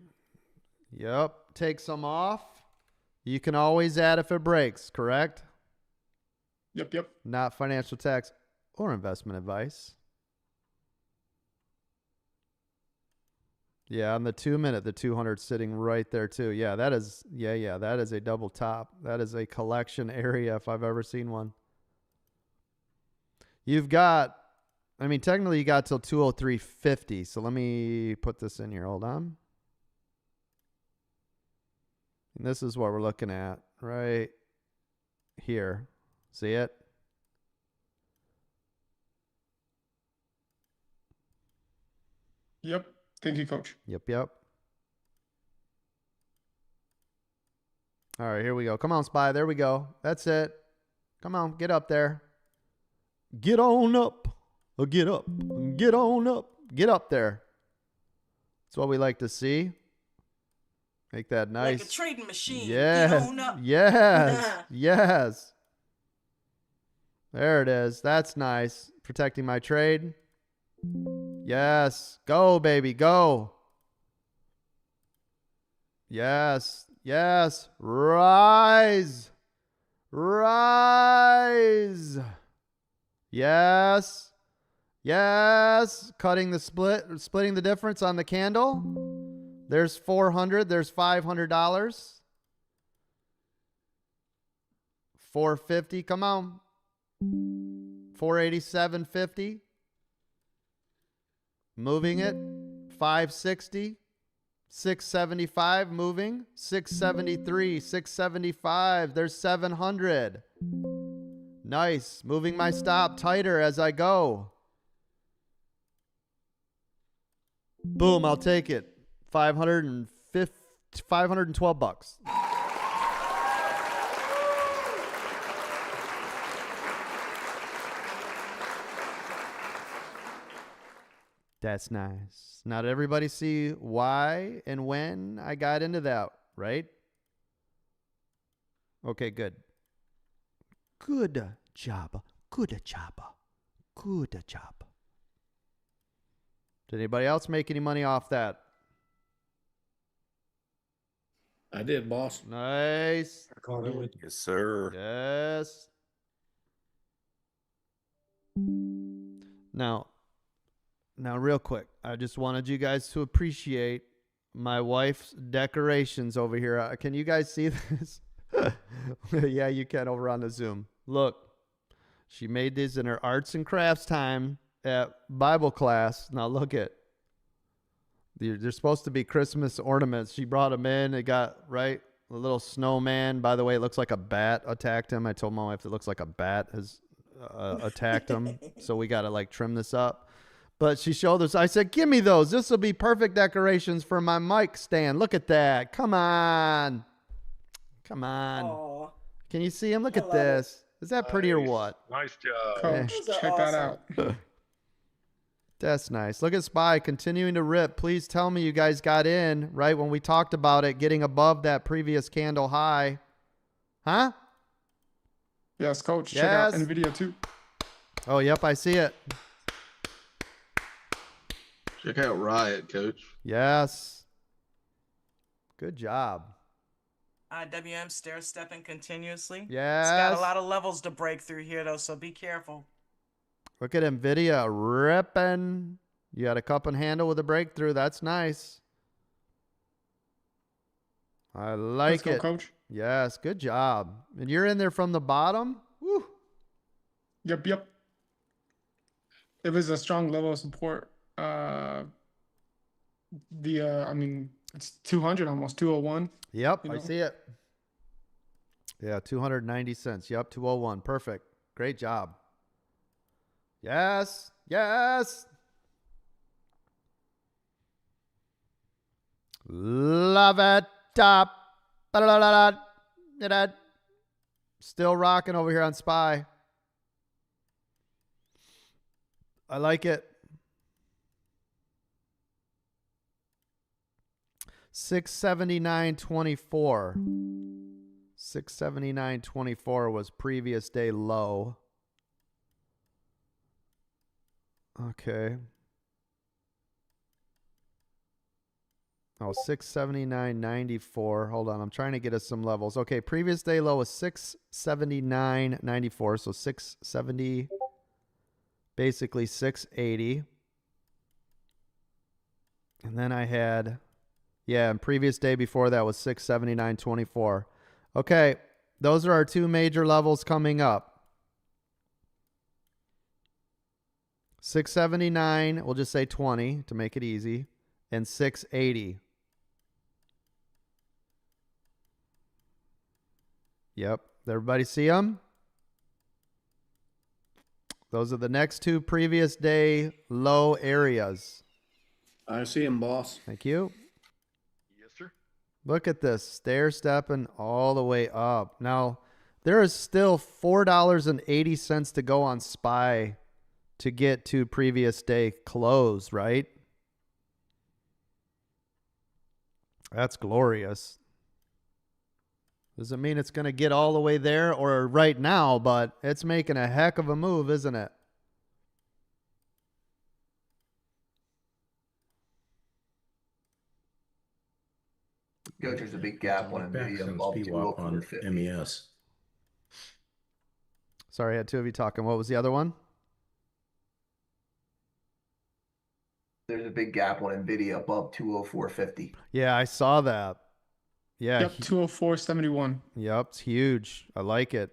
Yep. Take some off. You can always add if it breaks, correct? Yep. Not financial tax or investment advice. Yeah, on the 2 minute, the 200 sitting right there too. Yeah, that is, that is a double top. That is a collection area if I've ever seen one. You've got, I mean, technically you got till 203.50. So let me put this in here. Hold on. And this is what we're looking at right here. See it? Yep. Thank you, coach. Yep. All right, here we go. Come on, SPY. There we go. That's it. Come on, get up there. Get on up. Get up. Get on up. Get up there. That's what we like to see. Make that nice. Like a trading machine. Yes. Get on up. Yes. Yes. There it is. That's nice. Protecting my trade. Yes. Go, baby. Go. Yes. Rise. Yes. Cutting the splitting the difference on the candle. There's 400. There's $500. 450. Come on. 487.50. Moving it. 560. 675 moving. 673. 675. There's 700. Nice. Moving my stop tighter as I go. Boom, I'll take it. 512 bucks. That's nice. Now, did everybody see why and when I got into that, right? Okay, good. Good job. Did anybody else make any money off that? I did, boss. Nice. I caught it with Yes, sir. Yes. Now, real quick, I just wanted you guys to appreciate my wife's decorations over here. Can you guys see this? Yeah, you can over on the Zoom. Look, she made these in her arts and crafts time at Bible class. Now look at. They're supposed to be Christmas ornaments. She brought them in. It got, right, a little snowman. By the way, it looks like a bat attacked him. I told my wife it looks like a bat has attacked him. So we got to like trim this up. But she showed us. I said, give me those. This will be perfect decorations for my mic stand. Look at that. Come on. Aww. Can you see him? Look at this. Is that pretty or what? Nice job. Coach, check that out. That's nice. Look at SPY continuing to rip. Please tell me you guys got in, right, when we talked about it getting above that previous candle high. Huh? Yes, coach. Yes. Check out NVIDIA too. Oh, yep, I see it. Check out Riot, coach. Yes. Good job. IWM stair stepping continuously. Yes. It's got a lot of levels to break through here, though, so be careful. Look at NVIDIA ripping. You got a cup and handle with a breakthrough. That's nice. I like Let's go, it. coach. Yes, good job. And you're in there from the bottom? Woo. Yep. It was a strong level of support. It's 200 almost, 201. Yep, I see it. Yeah, 290 cents. Yep, 201. Perfect. Great job. Yes. Love it. Top. Still rocking over here on SPY. I like it. 679.24. 679.24 was previous day low. Okay. Oh, 679.94. Hold on. I'm trying to get us some levels. Okay. Previous day low was 679.94. So 670, basically 680. And then I had, and previous day before that was 679.24. Okay. Those are our two major levels coming up. 679, we'll just say 20 to make it easy, and 680. Yep. Everybody see them? Those are the next two previous day low areas. I see them, boss. Thank you. Yes, sir. Look at this, stair-stepping all the way up. Now, there is still $4.80 to go on SPY to get to previous day close, right? That's glorious. Doesn't mean it's going to get all the way there or right now, but it's making a heck of a move, isn't it? Coach, there's a big gap on NVIDIA above 204.50. MES. Sorry, I had two of you talking. What was the other one? There's a big gap on NVIDIA above 204.50. Yeah, I saw that. Yeah. Yep, 204.71. Yep, it's huge. I like it.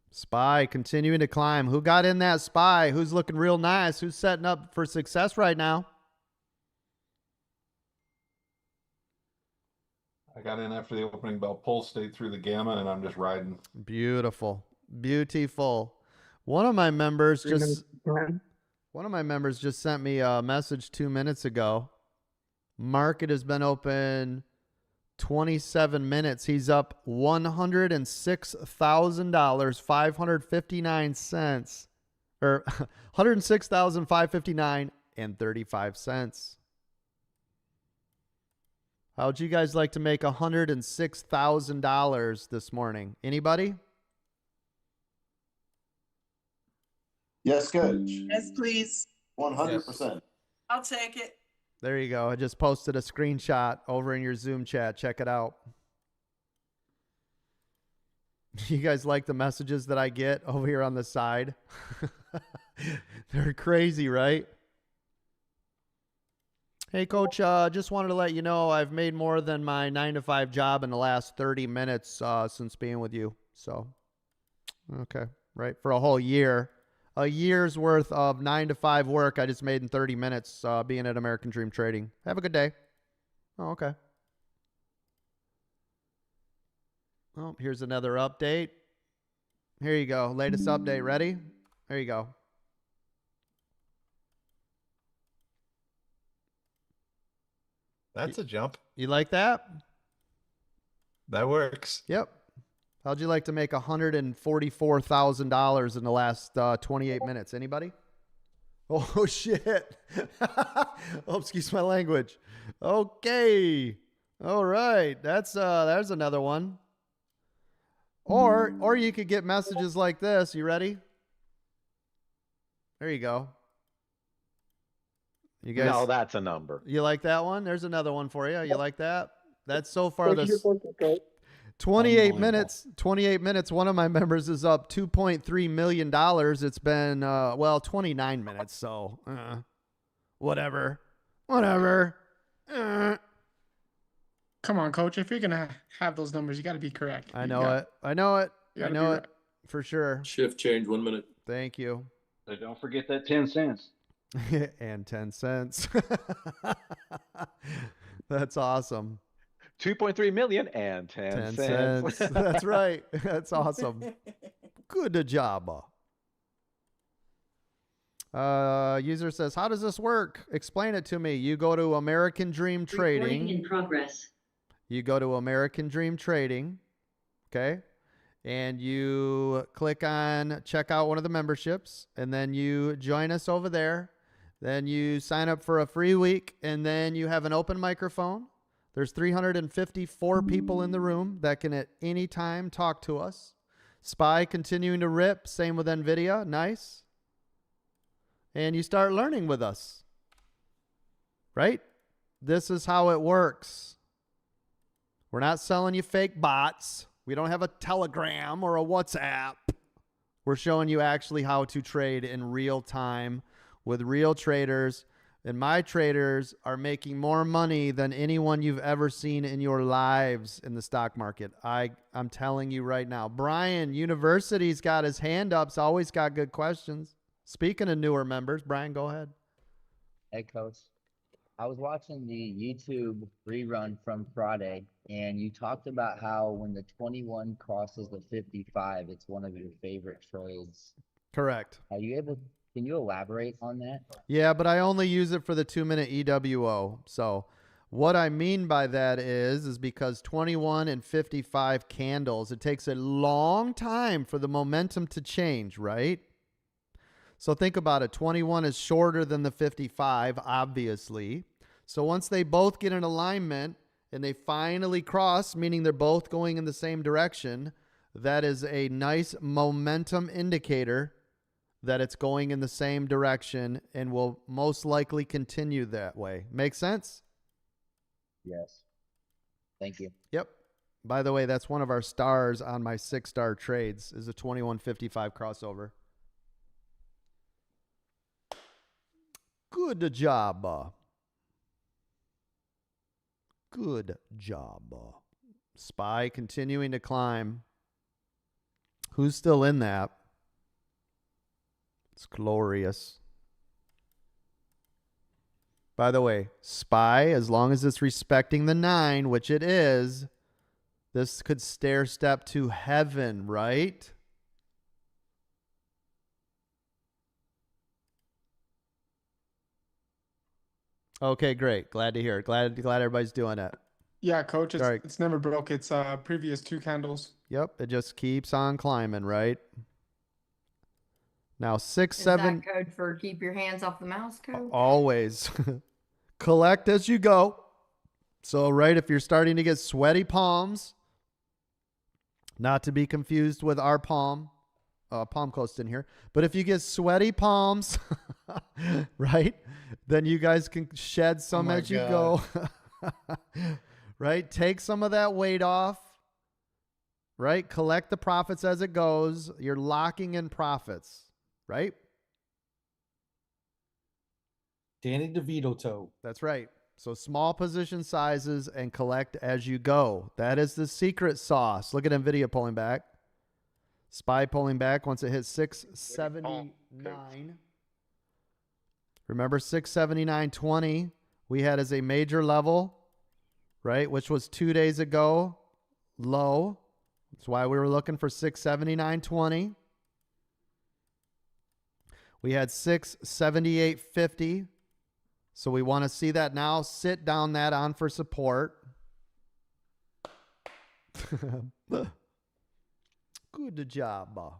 SPY continuing to climb. Who got in that SPY? Who's looking real nice? Who's setting up for success right now? I got in after the opening bell pull, stayed through the gamma, and I'm just riding. Beautiful. Beautiful. One of my members just sent me a message 2 minutes ago. Market has been open 27 minutes. He's up $106,000, 559 cents, or 106,559 and 35 cents. How'd you guys like to make $106,000 this morning? Anybody? Yes, Coach. Yes, please. 100%. I'll take it. There you go. I just posted a screenshot over in your Zoom chat. Check it out. You guys like the messages that I get over here on the side? They're crazy, right? Hey, Coach, just wanted to let you know I've made more than my 9-to-5 job in the last 30 minutes since being with you. So, okay, right, for a whole year. A year's worth of 9-to-5 work I just made in 30 minutes being at American Dream Trading. Have a good day. Oh, okay. Oh, here's another update. Here you go. Latest update. Ready? There you go. That's a jump. You like that? That works. Yep. How'd you like to make $144,000 in the last 28 minutes? Anybody? Oh, shit. Oh, excuse my language. Okay. All right. There's another one. Or you could get messages like this. You ready? There you go. You guys, no, that's a number. You like that one? There's another one for you. You like that? That's so far this 28 minutes. 28 minutes. One of my members is up $2.3 million. It's been 29 minutes. So whatever. Come on, coach. If you're gonna have those numbers, you got to be correct. I know it. I know it. I know it for sure. Shift change 1 minute. Thank you. So don't forget that 10 cents. And 10 cents. That's awesome. 2.3 million and 10 cents. That's right. That's awesome. Good job. User says, how does this work? Explain it to me. You go to American Dream Trading. Recording in progress. You go to American Dream Trading. Okay. And you click on check out one of the memberships, and then you join us over there. Then you sign up for a free week, and then you have an open microphone. There's 354 people in the room that can at any time talk to us. SPY continuing to rip. Same with NVIDIA. Nice. And you start learning with us. Right? This is how it works. We're not selling you fake bots. We don't have a Telegram or a WhatsApp. We're showing you actually how to trade in real time with real traders. And my traders are making more money than anyone you've ever seen in your lives in the stock market. I'm telling you right now. Brian, University's got his hand up. He's always got good questions. Speaking of newer members, Brian, go ahead. Hey, Coach. I was watching the YouTube rerun from Friday, and you talked about how when the 21 crosses the 55, it's one of your favorite trades. Correct. Can you elaborate on that? Yeah, but I only use it for the 2-minute EWO. So what I mean by that is because 21 and 55 candles, it takes a long time for the momentum to change, right? So think about it. 21 is shorter than the 55, obviously. So once they both get in alignment and they finally cross, meaning they're both going in the same direction, that is a nice momentum indicator that it's going in the same direction and will most likely continue that way. Make sense? Yes. Thank you. Yep. By the way, that's one of our stars on my 6-star trades is a 21.55 crossover. Good job. Good job. SPY continuing to climb. Who's still in that? It's glorious. By the way, SPY, as long as it's respecting the 9, which it is, this could stair step to heaven, right? Okay, great. Glad to hear it. Glad everybody's doing it. Yeah, Coach. It's never broke. It's previous 2 candles. Yep, it just keeps on climbing, right? Now 6, Is 7. that code for keep your hands off the mouse code? Always. Collect as you go. So, right, if you're starting to get sweaty palms, not to be confused with our palm coast in here, but if you get sweaty palms, right, then you guys can shed some as you go. Right? Take some of that weight off. Right? Collect the profits as it goes. You're locking in profits. Right? Danny DeVito toe. That's right. So small position sizes and collect as you go. That is the secret sauce. Look at NVIDIA pulling back. SPY pulling back once it hits 679. Remember 679.20 we had as a major level, right? Which was 2 days ago, low. That's why we were looking for 679.20. We had 678.50. So we want to see that now. Sit down that on for support. Good job.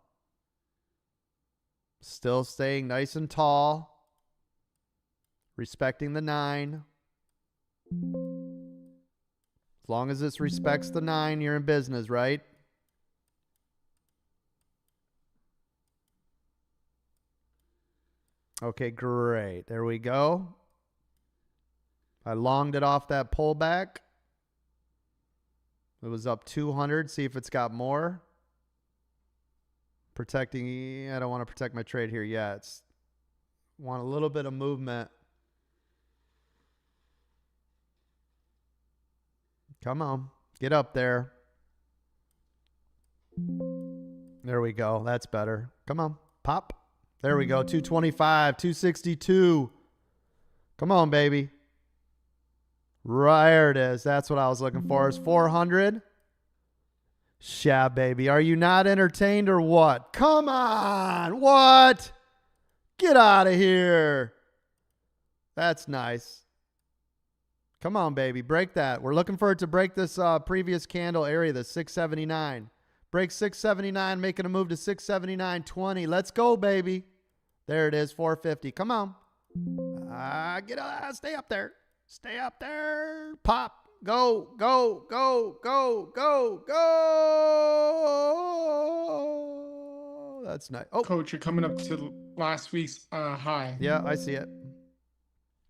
Still staying nice and tall. Respecting the 9. As long as this respects the 9, you're in business, right? Okay, great. There we go. I longed it off that pullback. It was up 200. See if it's got more. Protecting. I don't want to protect my trade here yet. Want a little bit of movement. Come on. Get up there. There we go. That's better. Come on. Pop. There we go. 225, 262. Come on, baby. Right, there it is. That's what I was looking for. Is 400. Yeah, baby. Are you not entertained or what? Come on. What? Get out of here. That's nice. Come on, baby. Break that. We're looking for it to break this previous candle area, the 679. Break 679, making a move to 679.20. Let's go, baby. There it is, 450. Come on. Stay up there. Stay up there. Pop. Go, go, go, go, go, go. That's nice. Oh, Coach, you're coming up to last week's high. Yeah, I see it.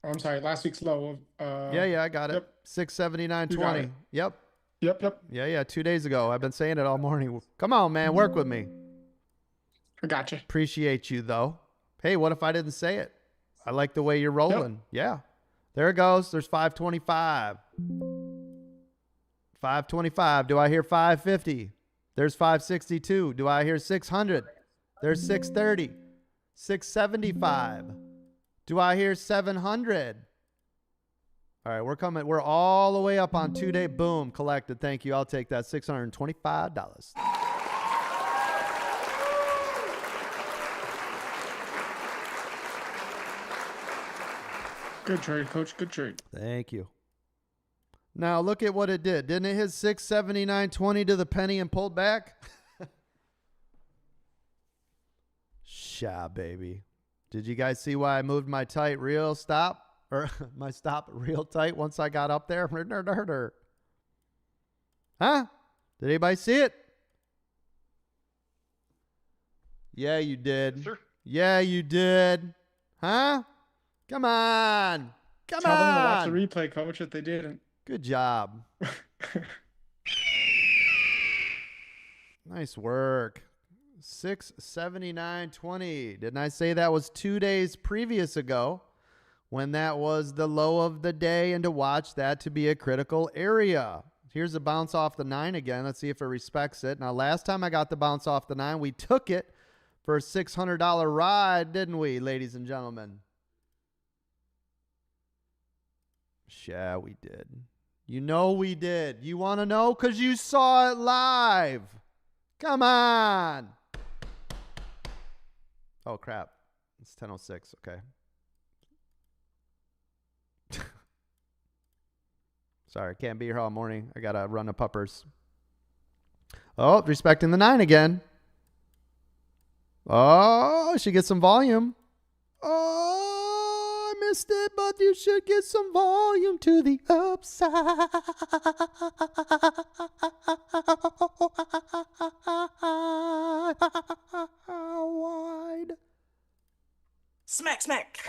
Oh, I'm sorry, last week's low of Yeah, I got it. Yep. 679.20. Yep. Yep. Yeah, 2 days ago. I've been saying it all morning. Come on, man. Work with me. I got you. Appreciate you, though. Hey, what if I didn't say it? I like the way you're rolling. Yep. Yeah. There it goes. There's 525. 525. Do I hear 550? There's 562. Do I hear 600? There's 630. 675. Do I hear 700? All right, we're coming. We're all the way up on 2 day. Boom, collected. Thank you. I'll take that. $625. Good trade, Coach. Good trade. Thank you. Now look at what it did. Didn't it hit 679.20 to the penny and pulled back? Sha, baby. Did you guys see why I moved my tight real stop? Or my stop real tight once I got up there? Huh? Did anybody see it? Yeah, you did. Yes, sir. Yeah, you did. Huh? Come on. Come Tell on. them to watch the replay, Coach, if they didn't. Good job. Nice work. 679.20. Didn't I say that was 2 days previous ago when that was the low of the day, and to watch that to be a critical area? Here's a bounce off the 9 again. Let's see if it respects it. Now, last time I got the bounce off the 9, we took it for a $600 ride, didn't we, ladies and gentlemen? Yeah, we did. You know we did. You want to know? Because you saw it live. Come on. Oh, crap. It's 10:06. Okay. Sorry, can't be here all morning. I got to run the puppers. Oh, respecting the 9 again. Oh, she gets some volume. Oh, I missed it, but you should get some volume to the upside. Wide. Smack, smack.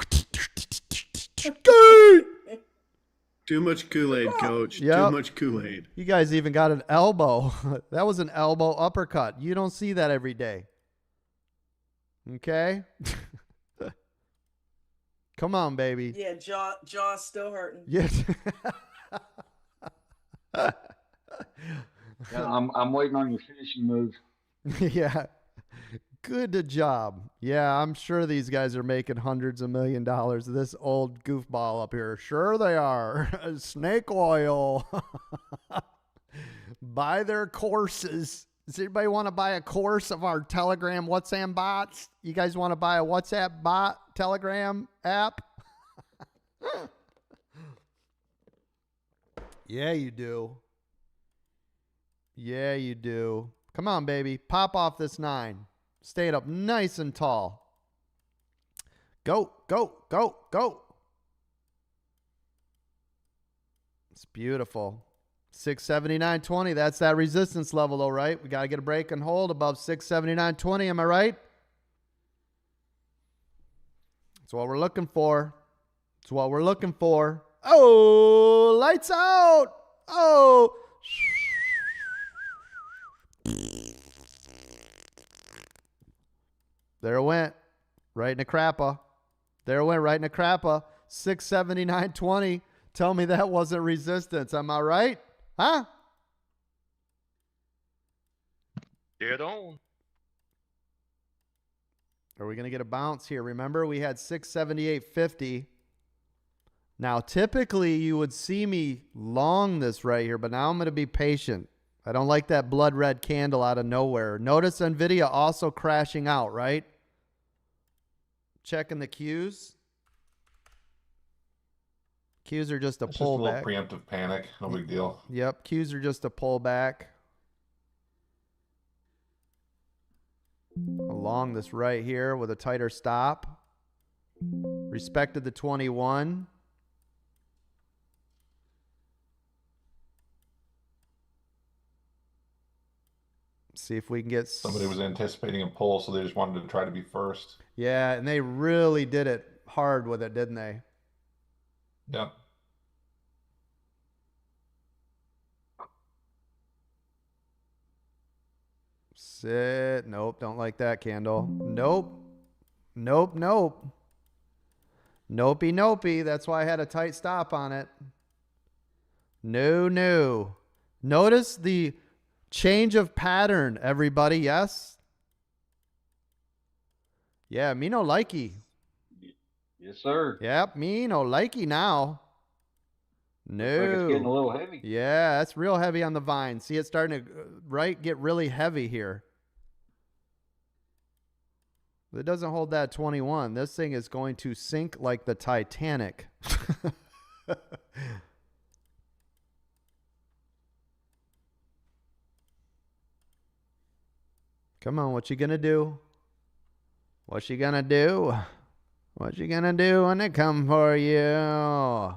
Too much Kool-Aid, Coach. Yep. Too much Kool-Aid. You guys even got an elbow. That was an elbow uppercut. You don't see that every day. Okay? Come on, baby. Yeah, jaw's still hurting. Yeah. I'm waiting on your finishing move. Yeah. Good job. Yeah, I'm sure these guys are making hundreds of $1 millions. This old goofball up here. Sure they are. Snake oil. Buy their courses. Does anybody want to buy a course of our Telegram WhatsApp bots? You guys want to buy a WhatsApp bot Telegram app? Yeah, you do. Yeah, you do. Come on, baby. Pop off this 9. Stay it up nice and tall. Go, go, go, go. It's beautiful. 679.20. That's that resistance level, though, right? We got to get a break and hold above 679.20. Am I right? That's what we're looking for. That's what we're looking for. Oh, lights out. Oh. There it went. Right in the crapper. There it went right in the crapper. 679.20. Tell me that wasn't resistance. Am I right? Huh? Get on. Are we going to get a bounce here? Remember, we had 678.50. Now, typically, you would see me long this right here, but now I'm going to be patient. I don't like that blood red candle out of nowhere. Notice NVIDIA also crashing out, right? Checking the cues. Cues are just a It's just a little pullback. preemptive panic. No big deal. Yep, cues are just a pullback. Along this right here with a tighter stop. Respected the 21. See if we can get... Somebody was anticipating a pull, so they just wanted to try to be first. Yeah, and they really did it hard with it, didn't they? Yep. Sit. Nope, don't like that candle. Nope. Nope, nope. Nopey, nopey. That's why I had a tight stop on it. No, no. Notice the change of pattern, everybody. Yes? Yeah, me no likey. Yes, sir. Yep, me no likey now. No. Looks like it's getting a little heavy. Yeah, that's real heavy on the vine. See, it's starting to, right, get really heavy here. It doesn't hold that 21. This thing is going to sink like the Titanic. Come on, what you gonna do? What you gonna do? What you gonna do when they come for you?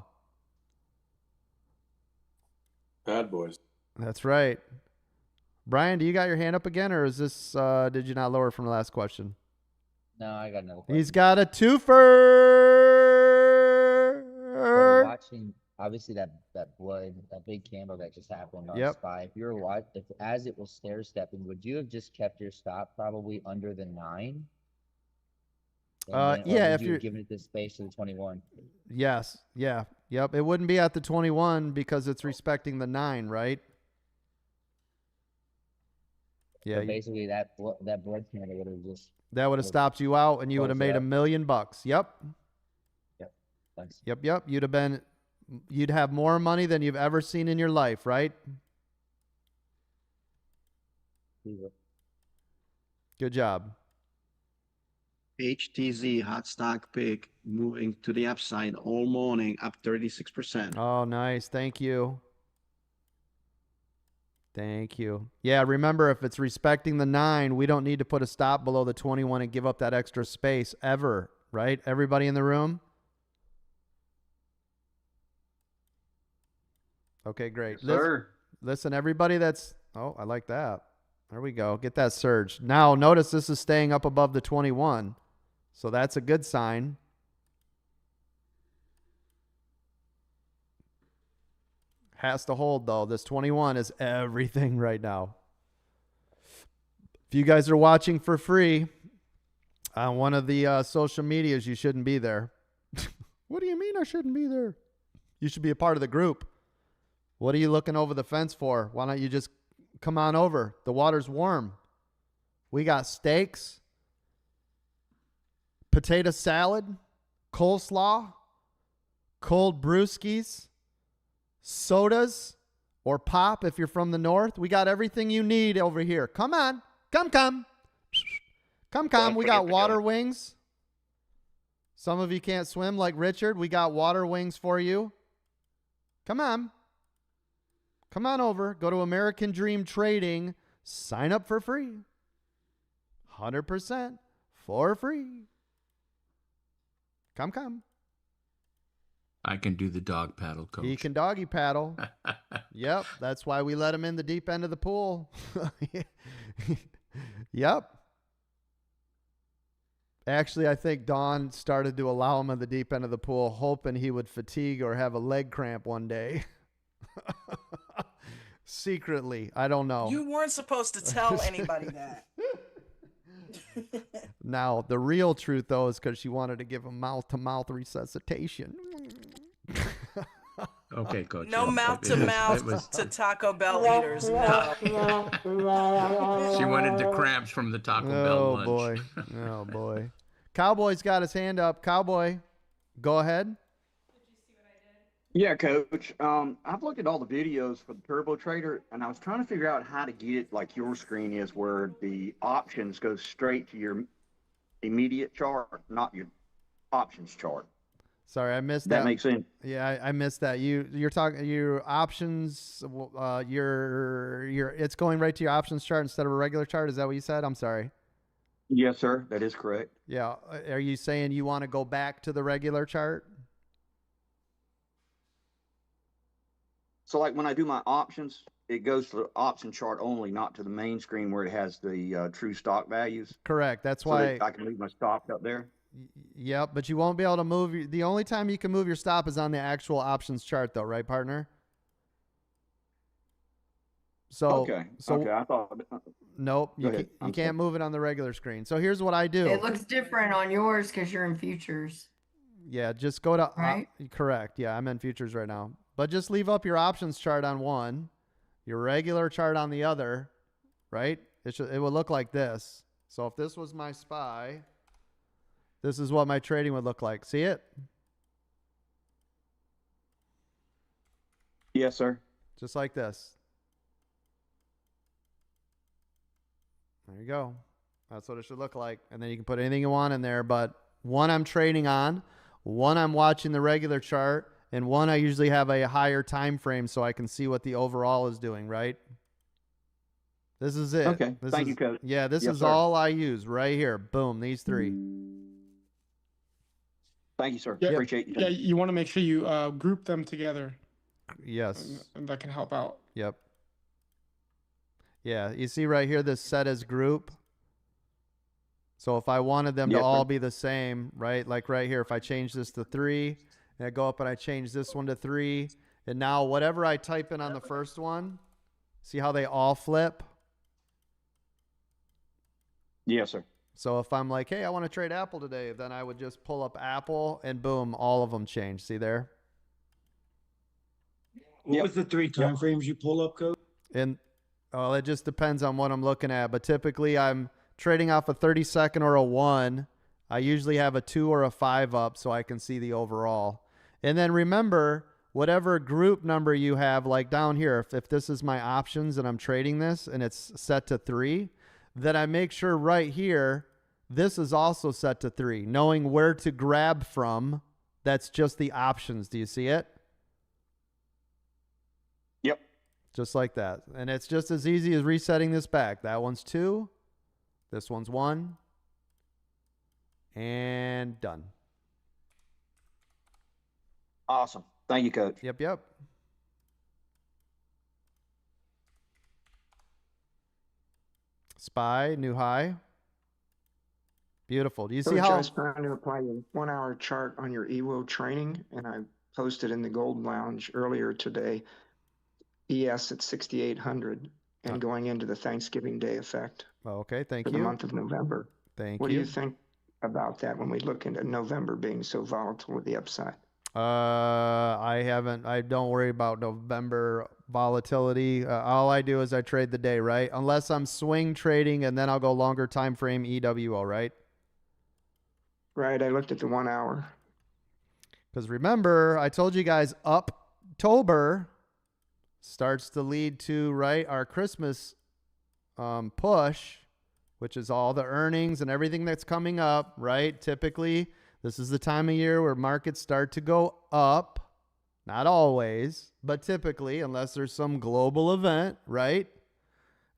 Bad boys. That's right. Brian, do you got your hand up again, or is this, did you not lower from the last question? No, I got another question. He's got a twofer. So watching, obviously that blood, that big candle that just happened on SPY. If you were as it was stair stepping, would you have just kept your stop probably under the 9? Yeah, if you're you're giving it the space to the 21. Yes. Yeah. Yep. It wouldn't be at the 21 because it's respecting the 9, right? Yeah. So basically, that blood candle would have just. That would have stopped you out, and you would have made $1 million. Yep. Yep. Thanks. Yep. You'd have more money than you've ever seen in your life, right? Good job. HTZ hot stock pick moving to the upside all morning, up 36%. Oh, nice. Thank you. Thank you. Yeah, remember, if it's respecting the 9, we don't need to put a stop below the 21 and give up that extra space ever, right? Everybody in the room? Okay, great. Yes, sir. Listen, everybody that's... Oh, I like that. There we go. Get that surge. Now, notice this is staying up above the 21. So that's a good sign. Has to hold, though. This 21 is everything right now. If you guys are watching for free on one of the social medias, you shouldn't be there. What do you mean I shouldn't be there? You should be a part of the group. What are you looking over the fence for? Why don't you just come on over? The water's warm. We got steaks, potato salad, coleslaw, cold brewskis, sodas, or pop if you're from the north. We got everything you need over here. Come on. Come. We got water wings. Some of you can't swim like Richard. We got water wings for you. Come on. Come on over. Go to American Dream Trading. Sign up for free. 100% for free. Come. I can do the dog paddle, coach. He can doggy paddle. Yep. That's why we let him in the deep end of the pool. Yep. Actually, I think Don started to allow him in the deep end of the pool, hoping he would fatigue or have a leg cramp one day. Secretly. I don't know. You weren't supposed to tell anybody that. Now, the real truth, though, is because she wanted to give him mouth-to-mouth resuscitation. Okay, Coach. No mouth to mouth to Taco Bell eaters. No. She wanted the cramps from the Taco Bell lunch. Boy. Oh, boy. Cowboy's got his hand up. Cowboy, go ahead. Yeah, Coach. I've looked at all the videos for the Turbo Trader, and I was trying to figure out how to get it like your screen is, where the options go straight to your immediate chart, not your options chart. Sorry, I missed that. That makes sense. Yeah, I missed that. You're talking your options. It's going right to your options chart instead of a regular chart. Is that what you said? I'm sorry. Yes, sir. That is correct. Yeah. Are you saying you want to go back to the regular chart? So, like when I do my options, it goes to the option chart only, not to the main screen where it has the true stock values. Correct. That's why I can leave my stock up there. Yep, but you won't be able to move. The only time you can move your stop is on the actual options chart, though, right, partner? So, okay. I thought. Nope, you can't move it on the regular screen. So here's what I do. It looks different on yours because you're in futures. Yeah, just go to right. Correct. Yeah, I'm in futures right now. But just leave up your options chart on one, your regular chart on the other, right? It would look like this. So if this was my SPY, this is what my trading would look like. See it? Yes, sir. Just like this. There you go. That's what it should look like. And then you can put anything you want in there. But one I'm trading on, one I'm watching the regular chart, and one I usually have a higher time frame so I can see what the overall is doing, right? This is it. Okay. Thank you, Coach. Yeah, this Yes, is sir. all I use right here. Boom, these three. Thank you, sir. Yeah, Appreciate you. Yeah, you want to make sure you group them together. Yes. And that can help out. Yep. Yeah, you see right here, this set as group. So if I wanted them to all be the same, right? Like right here, if I change this to 3, and I go up and I change this one to 3, and now whatever I type in on the first one, see how they all flip? Yes, sir. So if I'm like, hey, I want to trade Apple today, then I would just pull up Apple, and boom, all of them change. See there? What was the 3 time frames you pull up, Coach? And well, it just depends on what I'm looking at. But typically, I'm trading off a 30-second or a 1. I usually have a 2 or a 5 up so I can see the overall. And then remember, whatever group number you have, like down here, if this is my options and I'm trading this and it's set to 3, then I make sure right here, this is also set to 3, knowing where to grab from. That's just the options. Do you see it? Yep. Just like that. And it's just as easy as resetting this back. That one's 2. This one's 1. And done. Awesome. Thank you, Coach. Yep. SPY, new high. Beautiful. Do you see Coach, I how? was trying to apply a 1-hour chart on your EWO training, and I posted in the Gold Lounge earlier today, ES at 6,800 and going into the Thanksgiving Day effect. Okay, thank for you. the month of November. Thank What you. do you think about that when we look into November being so volatile with the upside? I don't worry about November volatility. All I do is I trade the day, right? Unless I'm swing trading, and then I'll go longer time frame EWO, right? Right. I looked at the 1 hour. Because remember, I told you guys October starts to lead to, right, our Christmas push, which is all the earnings and everything that's coming up, right? Typically, this is the time of year where markets start to go up. Not always, but typically, unless there's some global event, right?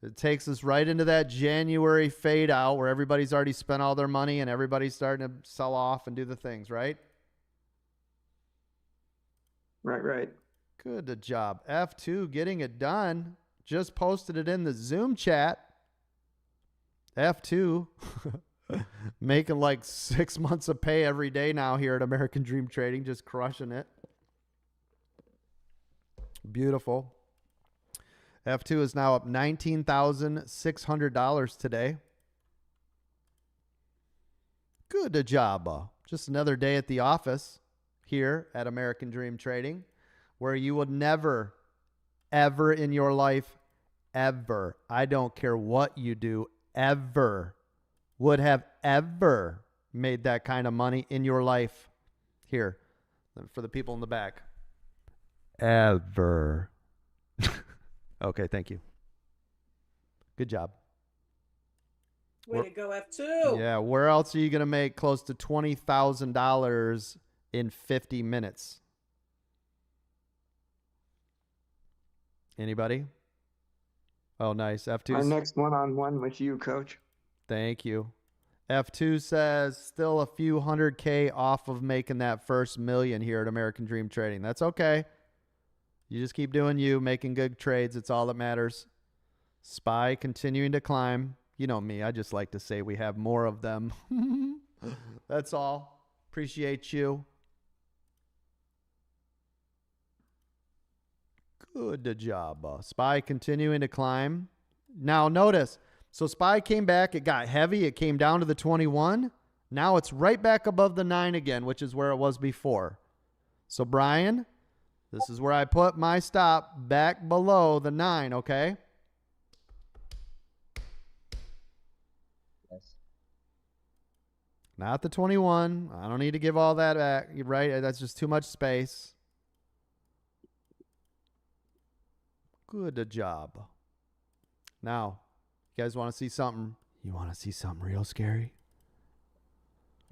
It takes us right into that January fade out where everybody's already spent all their money and everybody's starting to sell off and do the things, right? Right. Good job. F2 getting it done. Just posted it in the Zoom chat. F2 making like 6 months of pay every day now here at American Dream Trading, just crushing it. Beautiful. F2 is now up $19,600 today. Good job. Just another day at the office here at American Dream Trading, where you would never, ever in your life, ever, I don't care what you do, ever would have ever made that kind of money in your life. Here, for the people in the back. Ever. Okay, thank you. Good job. Way to go, F2. Yeah, where else are you going to make close to $20,000 in 50 minutes? Anybody? Oh, nice. F2. Our next one-on-one with you, Coach. Thank you. F2 says still a few $100K off of making that first million here at American Dream Trading. That's okay. You just keep doing you, making good trades. It's all that matters. SPY continuing to climb. You know me. I just like to say we have more of them. That's all. Appreciate you. Good job. SPY continuing to climb. Now notice, so SPY came back. It got heavy. It came down to the 21. Now it's right back above the 9 again, which is where it was before. So Brian, this is where I put my stop, back below the 9, okay? Yes. Not the 21. I don't need to give all that back, right? That's just too much space. Good job. Now, you guys want to see something? You want to see something real scary?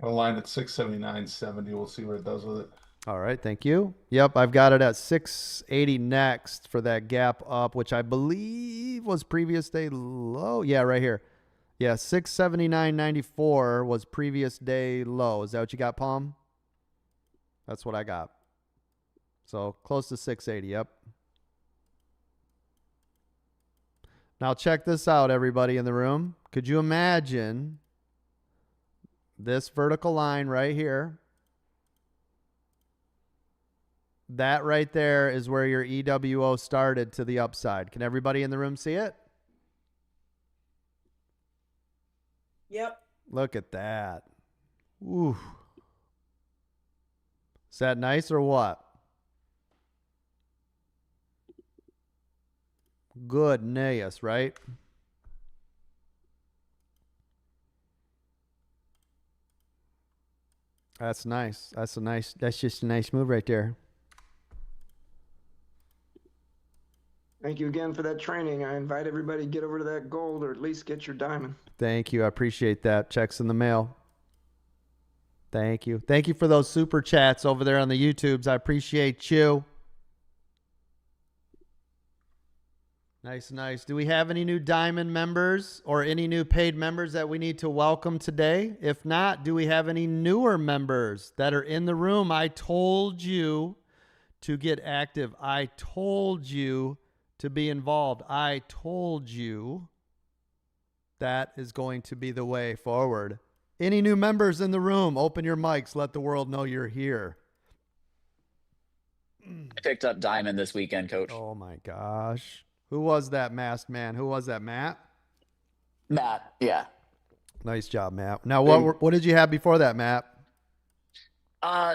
A line at 679.70. We'll see what it does with it. All right, thank you. Yep, I've got it at 680 next for that gap up, which I believe was previous day low. Yeah, right here. Yeah, 679.94 was previous day low. Is that what you got, Palm? That's what I got. So close to 680, yep. Now check this out, everybody in the room. Could you imagine this vertical line right here? That right there is where your EWO started to the upside. Can everybody in the room see it? Yep. Look at that. Ooh. Is that nice or what? Goodness, right? That's nice. That's just a nice move right there. Thank you again for that training. I invite everybody to get over to that gold or at least get your diamond. Thank you. I appreciate that. Checks in the mail. Thank you. Thank you for those super chats over there on the YouTubes. I appreciate you. Nice, nice. Do we have any new diamond members or any new paid members that we need to welcome today? If not, do we have any newer members that are in the room? I told you to get active. I told you to be involved. I told you that is going to be the way forward. Any new members in the room? Open your mics. Let the world know you're here. I picked up diamond this weekend, Coach. Oh, my gosh. Who was that masked man? Who was that, Matt? Matt, yeah. Nice job, Matt. Now, what did you have before that, Matt?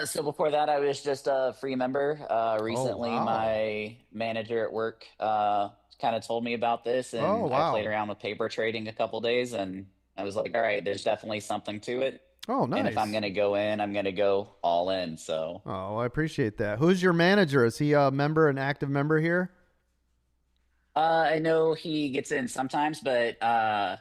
So before that, I was just a free member. Recently, my manager at work kind of told me about this, and I played around with paper trading a couple days, and I was like, all right, there's definitely something to it. Oh, nice. And if I'm going to go in, I'm going to go all in. So. Oh, I appreciate that. Who's your manager? Is he a member, an active member here? I know he gets in sometimes, but I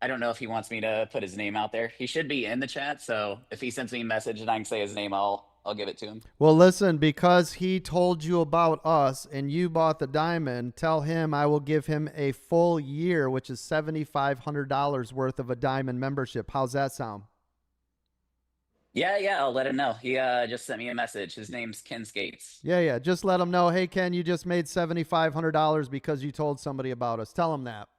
don't know if he wants me to put his name out there. He should be in the chat, so if he sends me a message and I can say his name, I'll give it to him. Well, listen, because he told you about us and you bought the diamond, tell him I will give him a full year, which is $7,500 worth of a diamond membership. How's that sound? Yeah, I'll let him know. He just sent me a message. His name's Ken Skates. Yeah. Just let him know, hey, Ken, you just made $7,500 because you told somebody about us. Tell him that.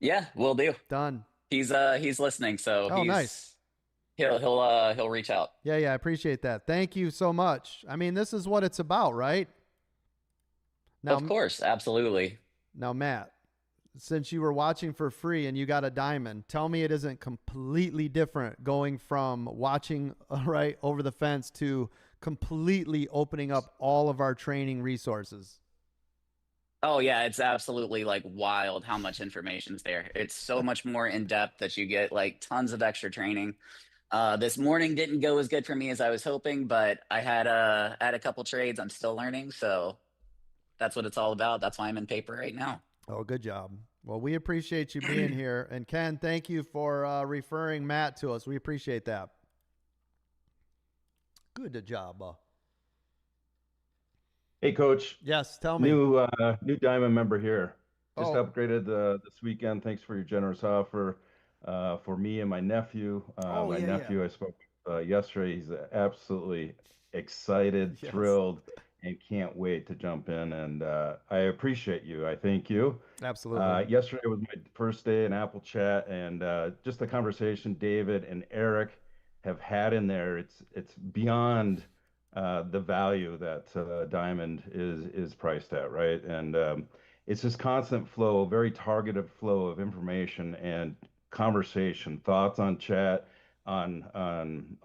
Yeah, will do. Done. He's listening, so nice. He'll reach out. Yeah, I appreciate that. Thank you so much. I mean, this is what it's about, right? Now, of course, absolutely. Now, Matt, since you were watching for free and you got a diamond, tell me it isn't completely different going from watching right over the fence to completely opening up all of our training resources. Oh yeah, it's absolutely like wild how much information's there. It's so much more in depth that you get like tons of extra training. This morning didn't go as good for me as I was hoping, but I had a couple trades. I'm still learning, so that's what it's all about. That's why I'm in paper right now. Oh, good job. Well, we appreciate you being here. And Ken, thank you for referring Matt to us. We appreciate that. Good job. Hey, Coach. Yes, tell me. New Diamond member here. Just Oh. upgraded this weekend. Thanks for your generous offer for me and my nephew. My nephew I spoke with yesterday. He's absolutely excited, thrilled, and can't wait to jump in. And I appreciate you. I thank you. Absolutely. Yesterday was my first day in Apple Chat, and just the conversation David and Eric have had in there. It's beyond the value that Diamond is priced at, right? And it's this constant flow, very targeted flow of information and conversation, thoughts on chat, on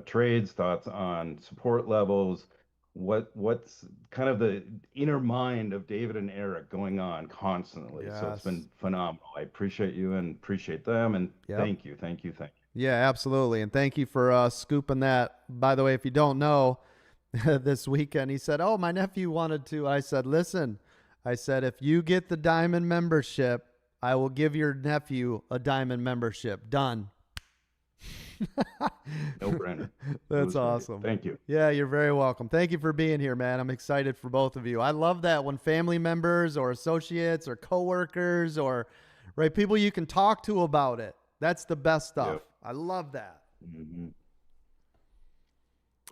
trades, thoughts on support levels. What's kind of the inner mind of David and Eric going on constantly. So it's been phenomenal. I appreciate you and appreciate them, and thank you. Yeah, absolutely. And thank you for scooping that. By the way, if you don't know, this weekend he said, oh, my nephew wanted to. I said, listen, I said, if you get the Diamond membership, I will give your nephew a Diamond membership. Done. No brainer. That's awesome. Thank you. Yeah, you're very welcome. Thank you for being here, man. I'm excited for both of you. I love that when family members or associates or coworkers or people you can talk to about it. That's the best stuff. Yep. I love that. Mm-hmm.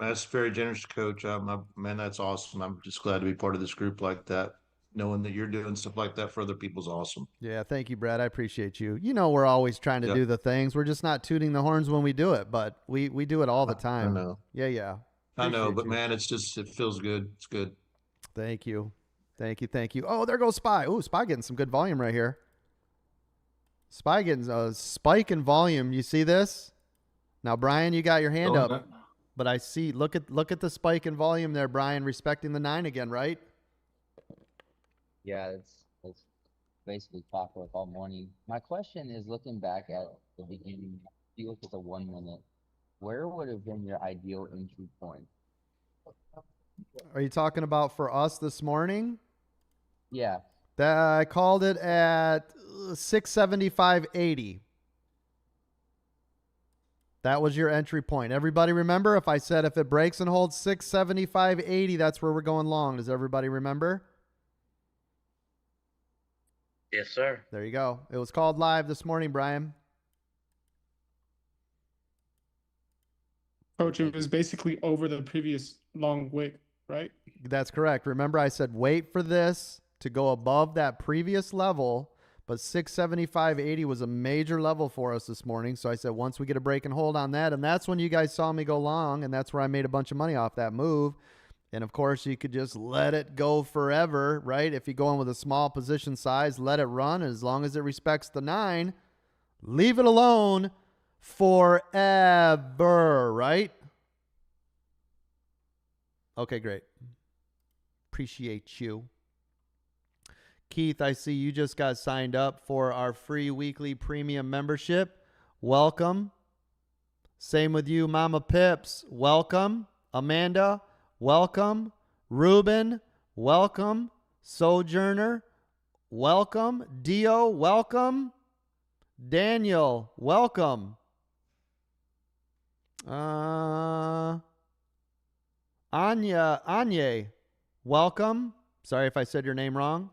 That's very generous, Coach. Man, that's awesome. I'm just glad to be part of this group like that. Knowing that you're doing stuff like that for other people's awesome. Yeah, thank you, Brad. I appreciate you. You know, we're always trying to do the things. We're just not tooting the horns when we do it, but we do it all the time. I know. Yeah. I know, but man, it feels good. It's good. Thank you. Oh, there goes Spy. Oh, Spy getting some good volume right here. Spy getting a spike in volume. You see this? Now, Brian, you got your hand up, but I see. Look at the spike in volume there, Brian. Respecting the 9 again, right? Yeah, it's basically clockwork all morning. My question is, looking back at the beginning, if you look at the 1 minute, where would have been your ideal entry point? Are you talking about for us this morning? Yeah. I called it at 675.80. That was your entry point. Everybody remember? If I said if it breaks and holds 675.80, that's where we're going long. Does everybody remember? Yes, sir. There you go. It was called live this morning, Brian. Coach, it was basically over the previous long wick, right? That's correct. Remember, I said wait for this to go above that previous level, but 675.80 was a major level for us this morning. So I said once we get a break and hold on that, and that's when you guys saw me go long, and that's where I made a bunch of money off that move. And of course, you could just let it go forever, right? If you go in with a small position size, let it run. As long as it respects the 9, leave it alone forever, right? Okay, great. Appreciate you. Keith, I see you just got signed up for our free weekly premium membership. Welcome. Same with you, Mama Pips. Welcome. Amanda, welcome. Ruben, welcome. Sojourner, welcome. Dio, welcome. Daniel, welcome. Anya, welcome. Sorry if I said your name wrong.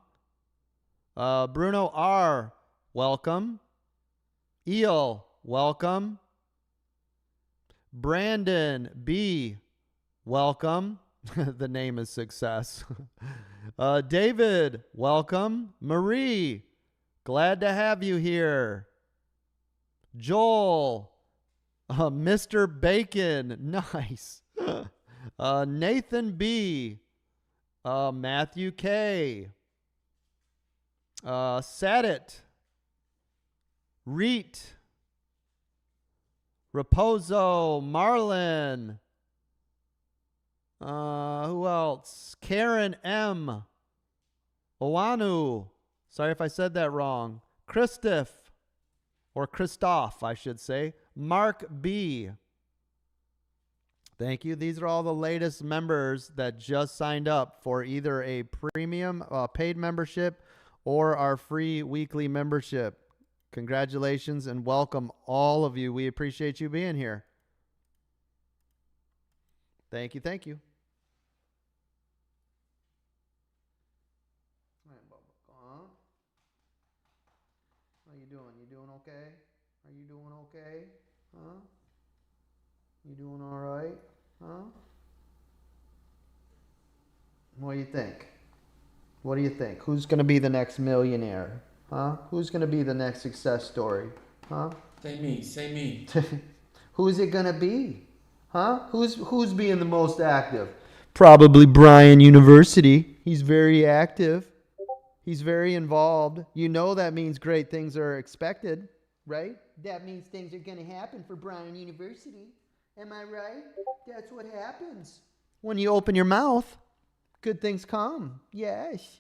Bruno R, welcome. Eel, welcome. Brandon B, welcome. The name is success. David, welcome. Marie, glad to have you here. Joel, Mr. Bacon, nice. Nathan B, Matthew K, Sadit, Reet, Raposo, Marlin, Who else? Karen M. Oanu. Sorry if I said that wrong. Christoph, or Christoph, I should say. Mark B. Thank you. These are all the latest members that just signed up for either a premium paid membership or our free weekly membership. Congratulations and welcome all of you. We appreciate you being here. Thank you. Thank you. How you doing? You doing okay? Are you doing okay? Huh? You doing all right? Huh? What do you think? What do you think? Who's going to be the next millionaire? Huh? Who's going to be the next success story? Huh? Say me. Say me. Who's it going to be? Huh? Who's being the most active? Probably Bryan University. He's very active. He's very involved. You know that means great things are expected, right? That means things are going to happen for Bryan University. Am I right? That's what happens. When you open your mouth, good things come. Yes.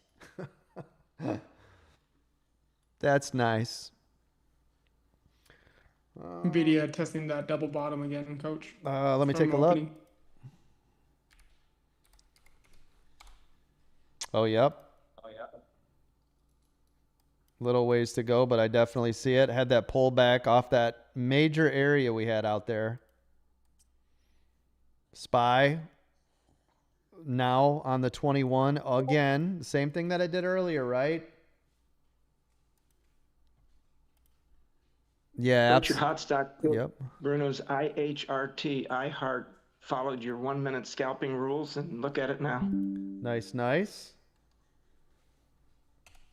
That's nice. NVIDIA testing that double bottom again, Coach. Let me take a look. Oh, yep. Little ways to go, but I definitely see it. Had that pullback off that major area we had out there. SPY now on the 21 again. Same thing that I did earlier, right? Yeah. What's your hot stock? Yep. Bruno's IHRT, iHeart, followed your 1 minute scalping rules, and look at it now. Nice, nice.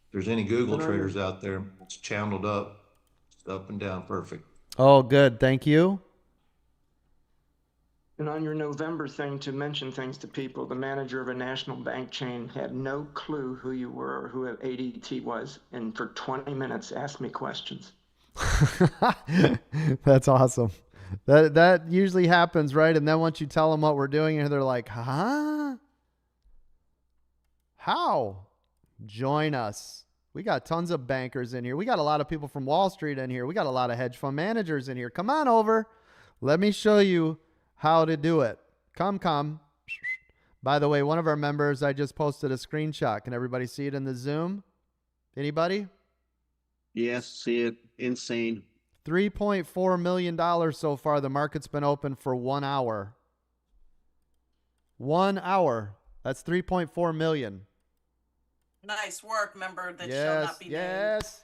If there's any Google traders out there, it's channeled up. It's up and down perfect. Oh, good. Thank you. And on your November thing to mention things to people, the manager of a national bank chain had no clue who you were or who ADT was, and for 20 minutes asked me questions. That's awesome. That usually happens, right? And then once you tell them what we're doing, they're like, huh? How? Join us. We got tons of bankers in here. We got a lot of people from Wall Street in here. We got a lot of hedge fund managers in here. Come on over. Let me show you how to do it. Come. By the way, one of our members, I just posted a screenshot. Can everybody see it in the Zoom? Anybody? Yes, see it. Insane. $3.4 million so far. The market's been open for 1 hour. 1 hour. That's 3.4 million. Nice work, member that shall not be named. Yes.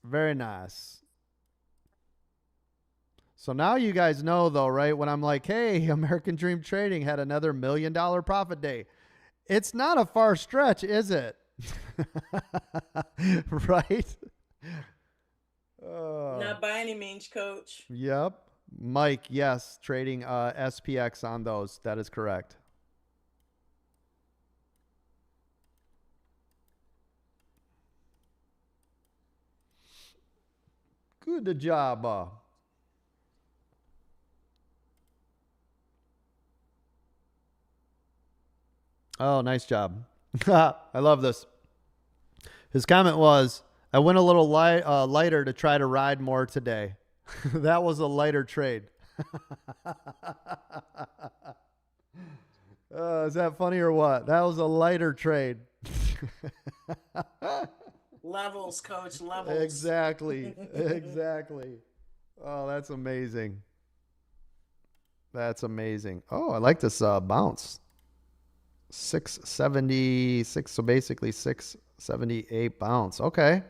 Very nice. So now you guys know, though, right? When I'm like, hey, American Dream Trading had another $1 million profit day. It's not a far stretch, is it? Right? Not by any means, Coach. Yep. Mike, yes, trading SPX on those. That is correct. Good job. Oh, nice job. I love this. His comment was, I went a little lighter to try to ride more today. That was a lighter trade. Is that funny or what? That was a lighter trade. Levels, Coach, levels. Exactly. Oh, that's amazing. That's amazing. Oh, I like this bounce. 676, so basically 678 bounce. Okay.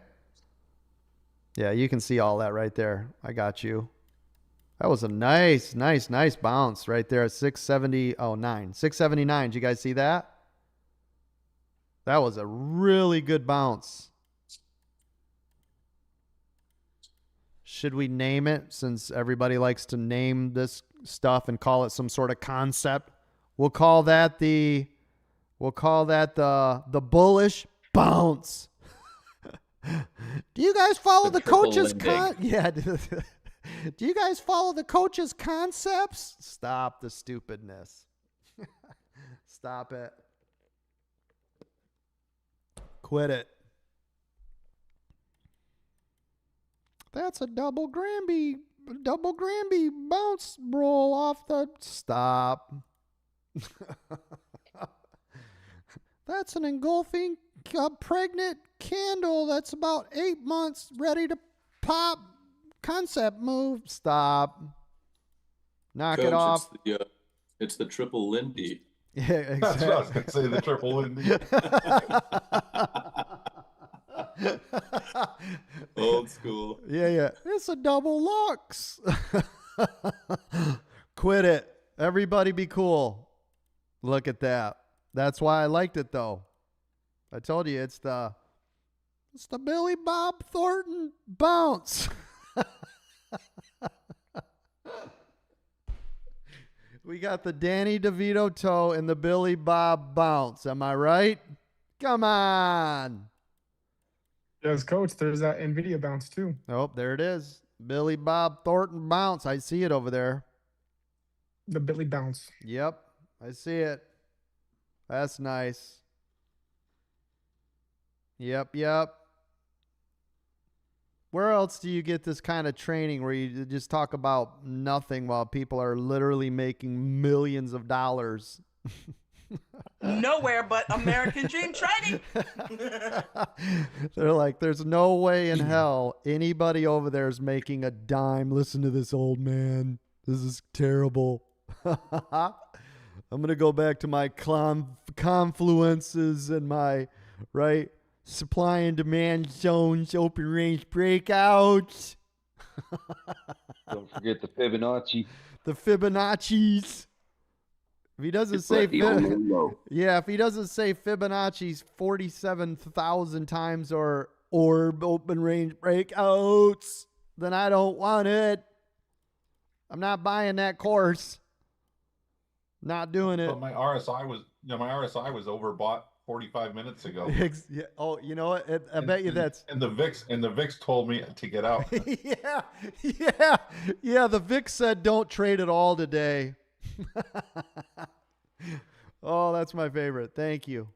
Yeah, you can see all that right there. I got you. That was a nice bounce right there at 679. 679. Did you guys see that? That was a really good bounce. Should we name it, since everybody likes to name this stuff and call it some sort of concept? We'll call that the bullish bounce. Do you guys follow the coach's Yeah. Yeah. Do you guys follow the coach's concepts? Stop the stupidness. Stop it. Quit it. That's a double Granby bounce roll off the... Stop. That's an engulfing pregnant candle that's about 8 months ready to pop. Concept move. Stop. Knock Coach, it off. It's the triple Lindy. Yeah, exactly. That's what I was going to say, the triple Lindy. Old school. Yeah. It's a double Lux. Quit it. Everybody be cool. Look at that. That's why I liked it, though. I told you it's the Billy Bob Thornton bounce. We got the Danny DeVito toe and the Billy Bob bounce. Am I right? Come on. Yes, Coach. There's that NVIDIA bounce too. Oh, there it is. Billy Bob Thornton bounce. I see it over there. The Billy bounce. Yep, I see it. That's nice. Yep. Where else do you get this kind of training where you just talk about nothing while people are literally making millions of dollars? Nowhere but American Dream Training. They're like, there's no way in hell anybody over there is making a dime. Listen to this old man. This is terrible. I'm going to go back to my confluences and my, right, supply and demand zones, open range breakouts. Don't forget the Fibonacci. The Fibonacci's. If he doesn't say if he doesn't say Fibonacci's 47,000 times or orb open range breakouts, then I don't want it. I'm not buying that course. Not doing it. But my RSI was overbought 45 minutes ago. Yeah. Oh, you know what? I bet you that's. And the VIX told me to get out. Yeah. The VIX said don't trade at all today. Oh, that's my favorite. Thank you.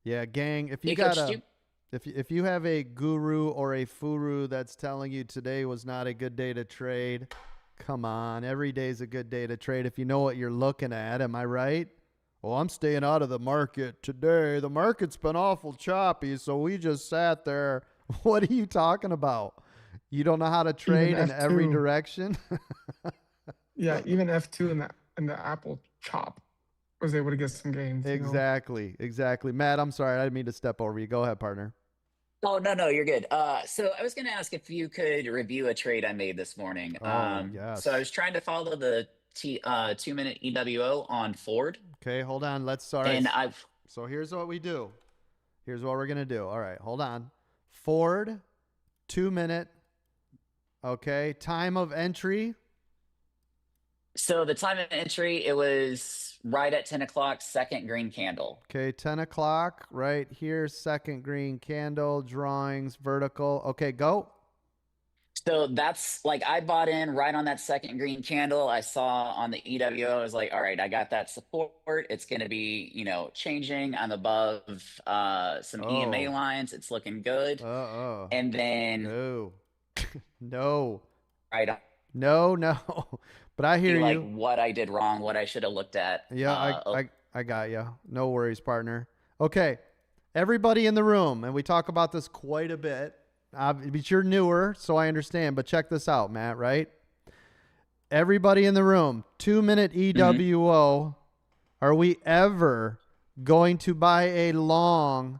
Yeah, gang. If you if you have a guru or a furu that's telling you today was not a good day to trade, come on. Every day's a good day to trade if you know what you're looking at. Am I right? Well, I'm staying out of the market today. The market's been awful choppy, so we just sat there. What are you talking about? You don't know how to trade in every direction? Yeah, even F2 in the Apple chop was able to get some gains. Exactly. Matt, I'm sorry. I didn't mean to step over you. Go ahead, partner. Oh, no, you're good. So I was going to ask if you could review a trade I made this morning. Yes. So I was trying to follow the 2-minute EWO on Ford. Okay, hold on. So here's what we do. Here's what we're going to do. All right, hold on. Ford, 2-minute. Okay, time of entry. So the time of entry, it was right at 10 o'clock, second green candle. Okay, 10 o'clock, right here, second green candle, drawings, vertical. Okay, go. So that's like I bought in right on that second green candle. I saw on the EWO, I was like, all right, I got that support. It's going to be, changing. I'm above some EMA lines. It's looking good. And then... No. Right on. No. But I hear you. Like what I did wrong, what I should have looked at. Yeah, I got you. No worries, partner. Okay, everybody in the room, and we talk about this quite a bit. But you're newer, so I understand. But check this out, Matt, right? Everybody in the room, 2-minute EWO. Are we ever going to buy a long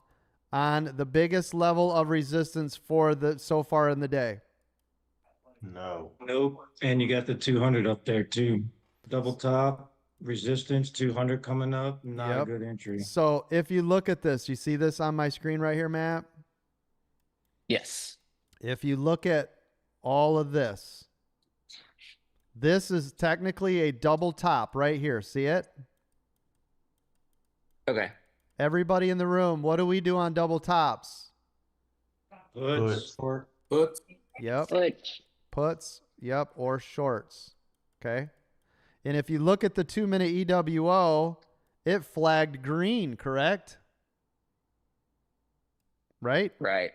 on the biggest level of resistance so far in the day? No. Nope. And you got the 200 up there too. Double top, resistance, 200 coming up. Not a good entry. So if you look at this, you see this on my screen right here, Matt? Yes. If you look at all of this, this is technically a double top right here. See it? Okay. Everybody in the room, what do we do on double tops? Puts. Puts. Yep. Switch. Puts. Yep. Or shorts. Okay. And if you look at the 2-minute EWO, it flagged green, correct? Right? Right.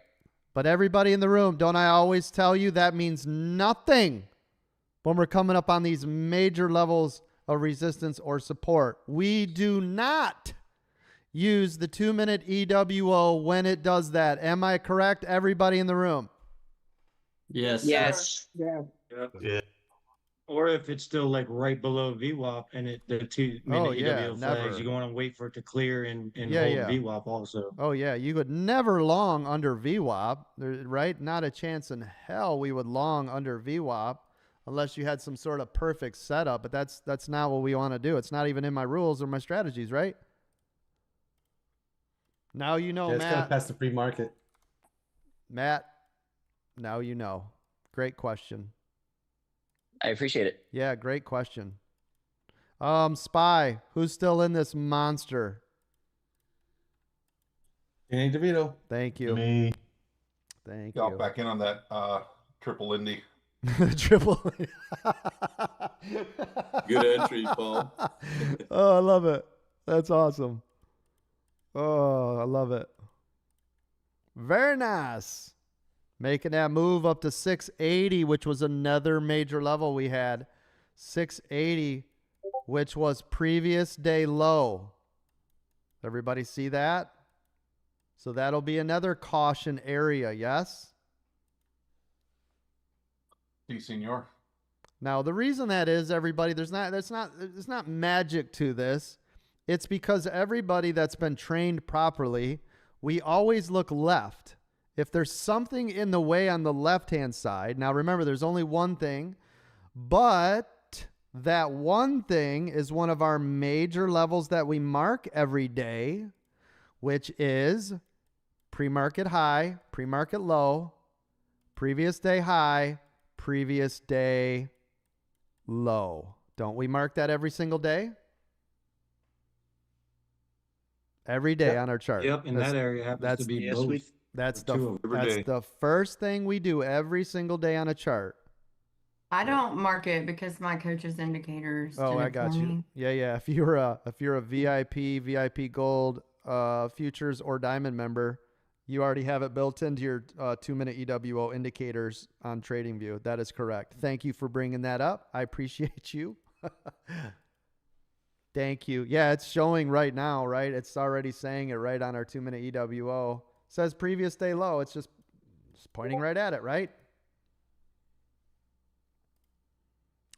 But everybody in the room, don't I always tell you that means nothing when we're coming up on these major levels of resistance or support? We do not use the 2-minute EWO when it does that. Am I correct, everybody in the room? Yes. Yes. Yeah. Yeah. Or if it's still like right below VWAP and the 2-minute EWO flags, you want to wait for it to clear and hold VWAP also. Oh, yeah. You would never long under VWAP, right? Not a chance in hell we would long under VWAP unless you had some sort of perfect setup. But that's not what we want to do. It's not even in my rules or my strategies, right? Now you know, Matt. It's kind of Matt. past the free market. Matt, now you know. Great question. I appreciate it. Yeah, great question. Spy, who's still in this monster? Danny DeVito. Thank you. Me. Thank Y'all you. back in on that triple Lindy. Triple. Good entry, Paul. Oh, I love it. That's awesome. Oh, I love it. Very nice. Making that move up to 680, which was another major level we had. 680, which was previous day low. Everybody see that? So that'll be another caution area, yes? Si, senor. Now, the reason that is, everybody, there's not magic to this. It's because everybody that's been trained properly, we always look left. If there's something in the way on the left-hand side, now remember, there's only one thing, but that one thing is one of our major levels that we mark every day, which is pre-market high, pre-market low, previous day high, previous day low. Don't we mark that every single day? Every day on our chart. Yep, in that area happens to be both. That's the first thing we do every single day on a chart. I don't mark it because my coach's indicators. Oh, I got you. Yeah. If you're a VIP Gold, futures or diamond member, you already have it built into your 2-minute EWO indicators on TradingView. That is correct. Thank you for bringing that up. I appreciate you. Thank you. Yeah, it's showing right now, right? It's already saying it right on our 2-minute EWO. Says previous day low. It's just pointing right at it, right?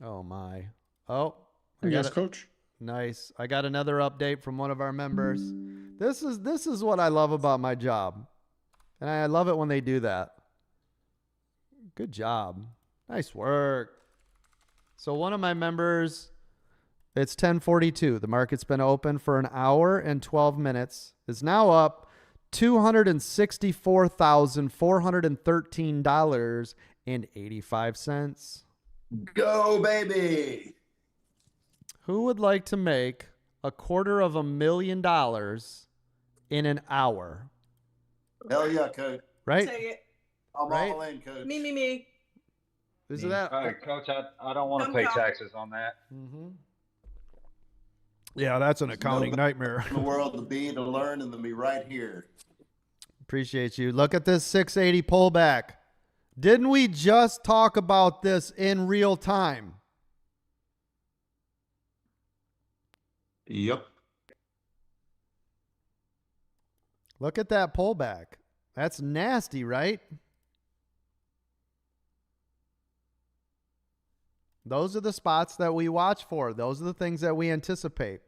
Oh my. Oh. Yes, coach. Nice. I got another update from one of our members. This is what I love about my job. And I love it when they do that. Good job. Nice work. So one of my members, it's 10:42. The market's been open for an hour and 12 minutes. Is now up $264,413.85. Go, baby. Who would like to make $250,000 in an hour? Hell yeah, coach. Right? Take it. I'm all in, coach. Me. Is that? All right, coach, I don't want to pay taxes on that. Mm-hmm. Yeah, that's an accounting nightmare. In the world to be, to learn, and to be right here. Appreciate you. Look at this 680 pullback. Didn't we just talk about this in real time? Yep. Look at that pullback. That's nasty, right? Those are the spots that we watch for. Those are the things that we anticipate.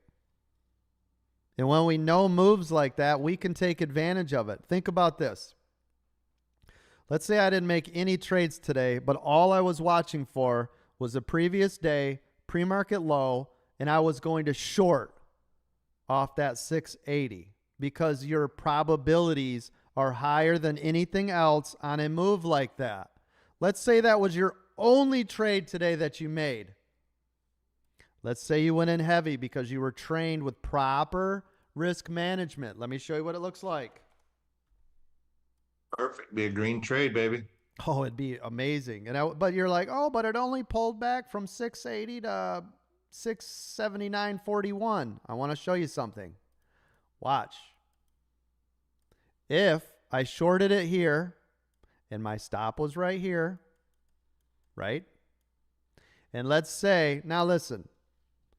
And when we know moves like that, we can take advantage of it. Think about this. Let's say I didn't make any trades today, but all I was watching for was the previous day, pre-market low, and I was going to short off that 680 because your probabilities are higher than anything else on a move like that. Let's say that was your only trade today that you made. Let's say you went in heavy because you were trained with proper risk management. Let me show you what it looks like. Perfect. Be a green trade, baby. Oh, it'd be amazing. But you're like, oh, but it only pulled back from 680 to 679.41. I want to show you something. Watch. If I shorted it here and my stop was right here, right? And let's say, now listen,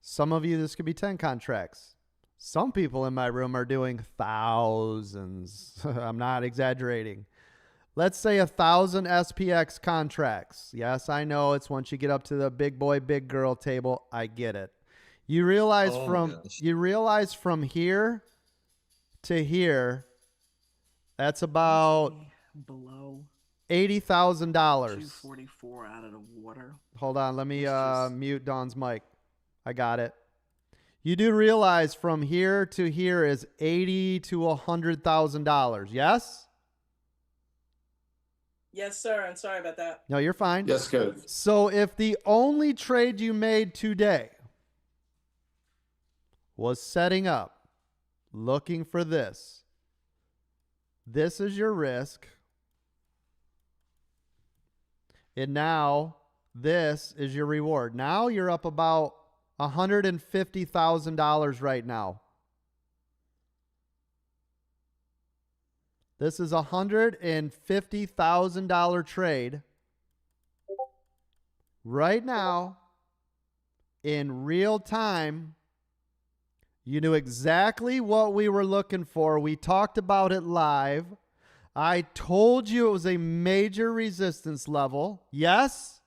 some of you, this could be 10 contracts. Some people in my room are doing thousands. I'm not exaggerating. Let's say 1,000 SPX contracts. Yes, I know it's once you get up to the big boy, big girl table. I get it. You realize from here to here, that's about below $80,000. 244 out of the water. Hold on, let me mute Don's mic. I got it. You do realize from here to here is $80,000 to $100,000. Yes? Yes, sir. I'm sorry about that. No, you're fine. Yes, Coach. So if the only trade you made today was setting up, looking for this is your risk. And now this is your reward. Now you're up about $150,000 right now. This is a $150,000 trade right now in real time. You knew exactly what we were looking for. We talked about it live. I told you it was a major resistance level. Yes?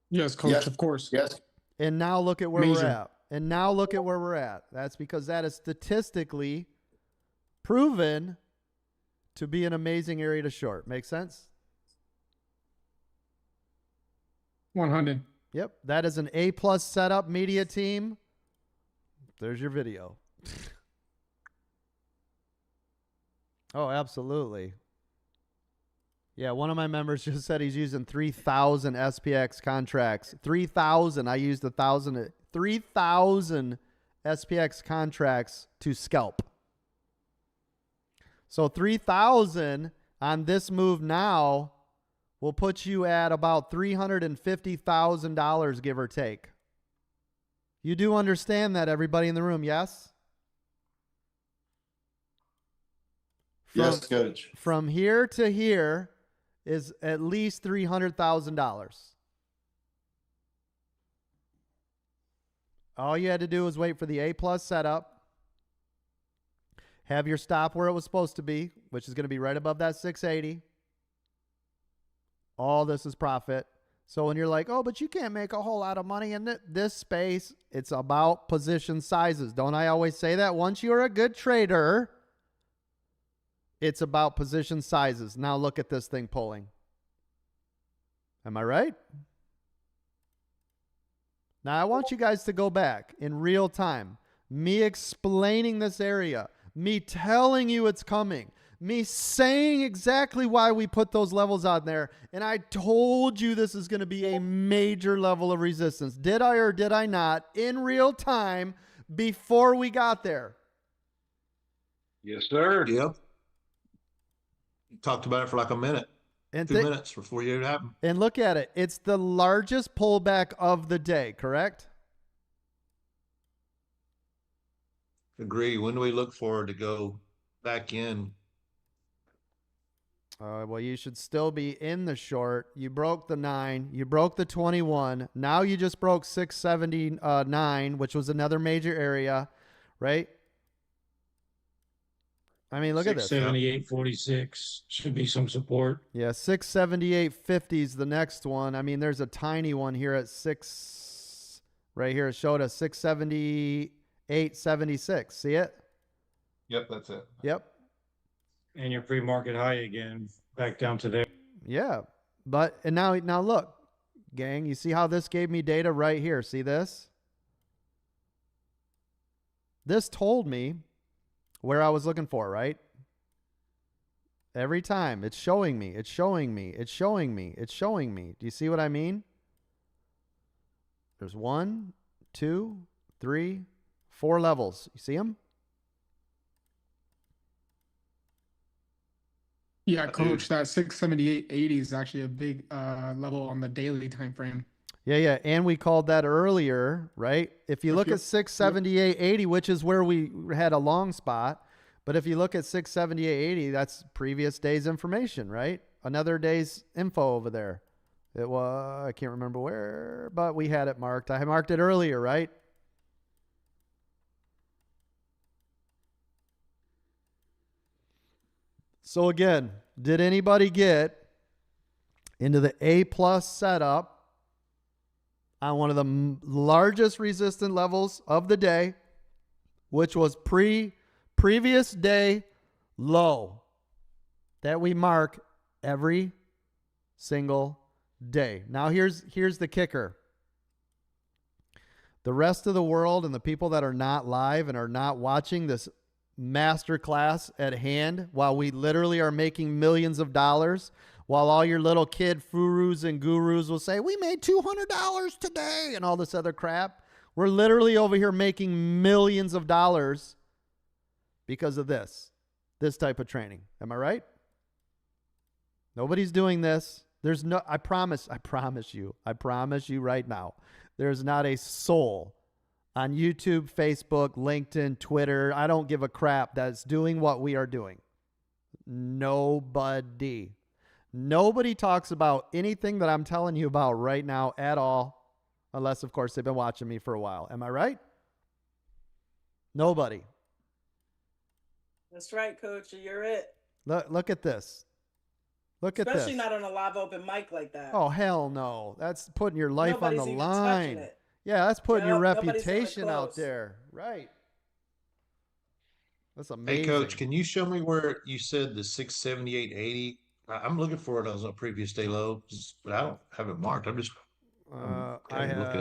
Yes, Coach, Yes. of course. Yes. And now look at where we're Major. at. And now look at where we're at. That's because that is statistically proven to be an amazing area to short. Make sense? 100. Yep. That is an A+ setup media team. There's your video. Oh, absolutely. Yeah, one of my members just said he's using 3,000 SPX contracts. 3,000. I used 1,000. 3,000 SPX contracts to scalp. So 3,000 on this move now will put you at about $350,000, give or take. You do understand that, everybody in the room, yes? Yes, Coach. From here to here is at least $300,000. All you had to do was wait for the A+ setup, have your stop where it was supposed to be, which is going to be right above that 680. All this is profit. So when you're like, oh, but you can't make a whole lot of money in this space, it's about position sizes. Don't I always say that? Once you're a good trader, it's about position sizes. Now look at this thing pulling. Am I right? Now I want you guys to go back in real time. Me explaining this area. Me telling you it's coming. Me saying exactly why we put those levels on there. And I told you this is going to be a major level of resistance. Did I or did I not? In real time before we got there. Yes, sir. Yep. Talked about it for like a minute. And 2 minutes before you it happened. And look at it. It's the largest pullback of the day, correct? Agree. When do we look forward to go back in? Well, you should still be in the short. You broke the 9. You broke the 21. Now you just broke 679, which was another major area, right? I mean, look at this. 678.46 should be some support. Yeah, 678.50 is the next one. I mean, there's a tiny one here at 6. Right here, it showed us 678.76. See it? Yep, that's it. Yep. And your pre-market high again, back down to there. Yeah, and now look, gang. You see how this gave me data right here? See this? This told me where I was looking for, right? Every time it's showing me, it's showing me, it's showing me, it's showing me. Do you see what I mean? There's 1, 2, 3, 4 levels. You see them? Yeah, coach, that 678.80 is actually a big level on the daily time frame. Yeah. And we called that earlier, right? If you look at 678.80, which is where we had a long spot, but if you look at 678.80, that's previous day's information, right? Another day's info over there. It was, I can't remember where, but we had it marked. I marked it earlier, right? So again, did anybody get into the A+ setup on one of the largest resistant levels of the day, which was previous day low that we mark every single day? Now here's the kicker. The rest of the world and the people that are not live and are not watching this masterclass at hand, while we literally are making millions of dollars, while all your little kid furus and gurus will say, we made $200 today and all this other crap. We're literally over here making millions of dollars because of this type of training. Am I right? Nobody's doing this. There's no, I promise you right now, there's not a soul on YouTube, Facebook, LinkedIn, Twitter, I don't give a crap, that's doing what we are doing. Nobody talks about anything that I'm telling you about right now at all, unless, of course, they've been watching me for a while. Am I right? Nobody. That's right, Coach. You're it. Look at this. Look at this. Especially not on a live open mic like that. Oh, hell no. That's putting your life Nobody's on the even line. touching it. Yeah, that's putting your Nobody's reputation even out close. there. Right. That's amazing. Hey, Coach, can you show me where you said the 678.80? I'm looking for it as a previous day low, but I don't have it marked. I'm looking at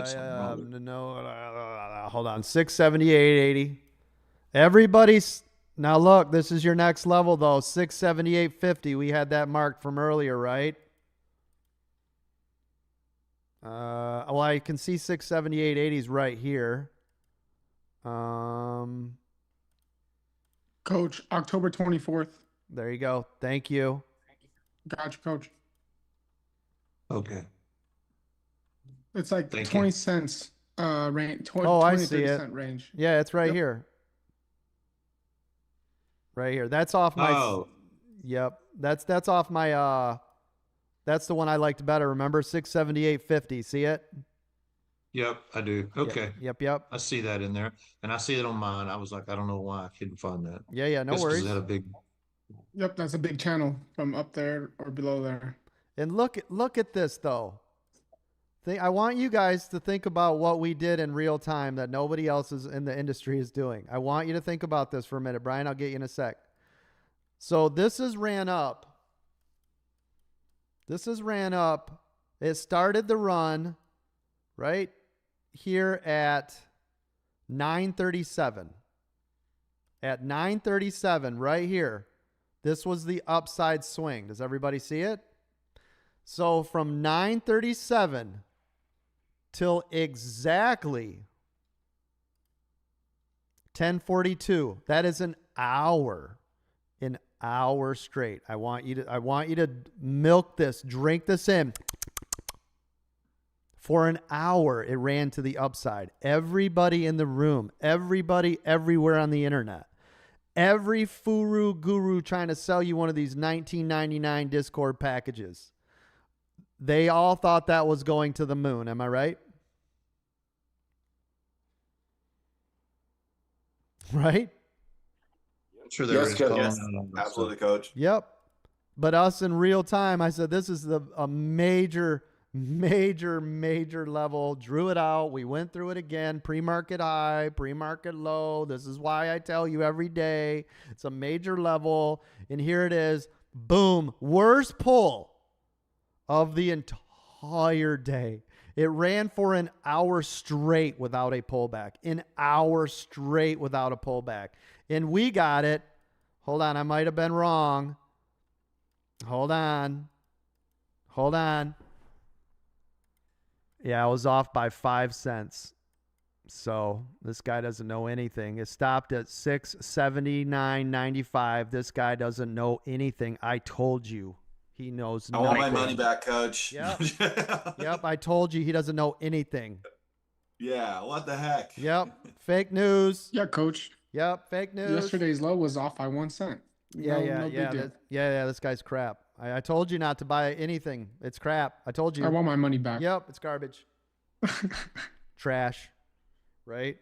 something wrong. Hold on. 678.80. Everybody's now look, this is your next level though. 678.50. We had that marked from earlier, right? Well, I can see 678.80s right here. Coach, October 24th. There you go. Thank you. Gotcha, Coach. Okay. It's like 20 cents range. 20, oh, 20 I see 30 it. cent range. Yeah, it's right here. Right here. That's off my. Oh. Yep. That's off my. That's the one I liked better. Remember 678.50. See it? Yep, I do. Okay. Yep. I see that in there, and I see it on mine. I was like, I don't know why I couldn't find that. Yeah. No worries. It had a big. Yep, that's a big channel from up there or below there. And look at this though. I want you guys to think about what we did in real time that nobody else in the industry is doing. I want you to think about this for a minute. Brian, I'll get you in a sec. So this is ran up. It started the run right here at 9:37. At 9:37 right here. This was the upside swing. Does everybody see it? So from 9:37 till exactly 10:42, that is an hour straight. I want you to milk this, drink this in. For an hour, it ran to the upside. Everybody in the room, everybody everywhere on the internet, every furu guru trying to sell you one of these $19.99 Discord packages, they all thought that was going to the moon. Am I right? Right? I'm sure there is. Yes, absolutely, Coach. Yep. But us in real time, I said, this is a major level. Drew it out. We went through it again. Pre-market high, pre-market low. This is why I tell you every day. It's a major level. And here it is. Boom. Worst pull of the entire day. It ran for an hour straight without a pullback. An hour straight without a pullback. And we got it. Hold on. I might have been wrong. Hold on. Yeah, I was off by 5 cents. So this guy doesn't know anything. It stopped at 679.95. This guy doesn't know anything. I told you. He knows nothing. I want my money back, coach. Yep. Yep, I told you he doesn't know anything. Yeah, what the heck? Yep, fake news. Yeah, coach. Yep, fake news. Yesterday's low was off by 1 cent. Yeah. This guy's crap. I told you not to buy anything. It's crap. I told you. I want my money back. Yep, it's garbage. Trash. Right?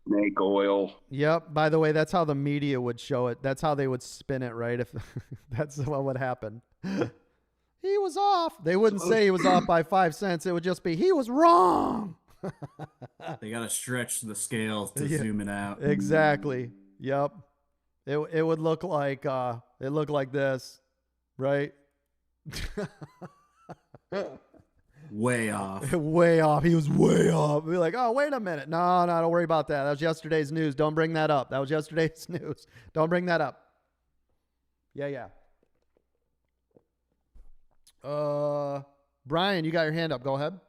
Snake oil. Yep. By the way, that's how the media would show it. That's how they would spin it, right? If that's what would happen. He was off. They wouldn't say he was off by 5 cents. It would just be he was wrong. They gotta stretch the scale to zoom it out. Exactly. Yep. It would look like it looked like this, right? Way off. Way off. He was way off. We're like, oh, wait a minute. No, don't worry about that. That was yesterday's news. Don't bring that up. That was yesterday's news. Don't bring that up. Yeah. Brian, you got your hand up. Go ahead.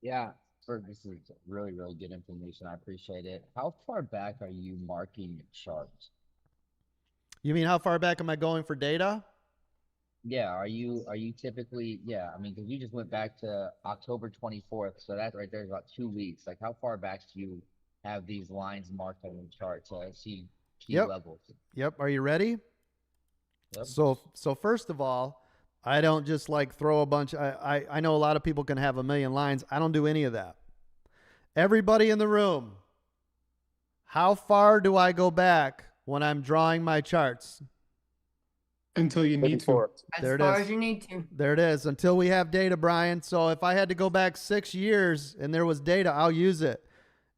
Yeah, this is really, really good information. I appreciate it. How far back are you marking your charts? You mean how far back am I going for data? Yeah, are you typically, I mean, because you just went back to October 24th, so that right there is about 2 weeks. Like, how far back do you have these lines marked on your chart to see key levels? Yep. Are you ready? Yep. So first of all, I don't just like throw a bunch. I know a lot of people can have a million lines. I don't do any of that. Everybody in the room, how far do I go back when I'm drawing my charts? Until you need to. As far as you need to. There it is. Until we have data, Brian. So if I had to go back 6 years and there was data, I'll use it.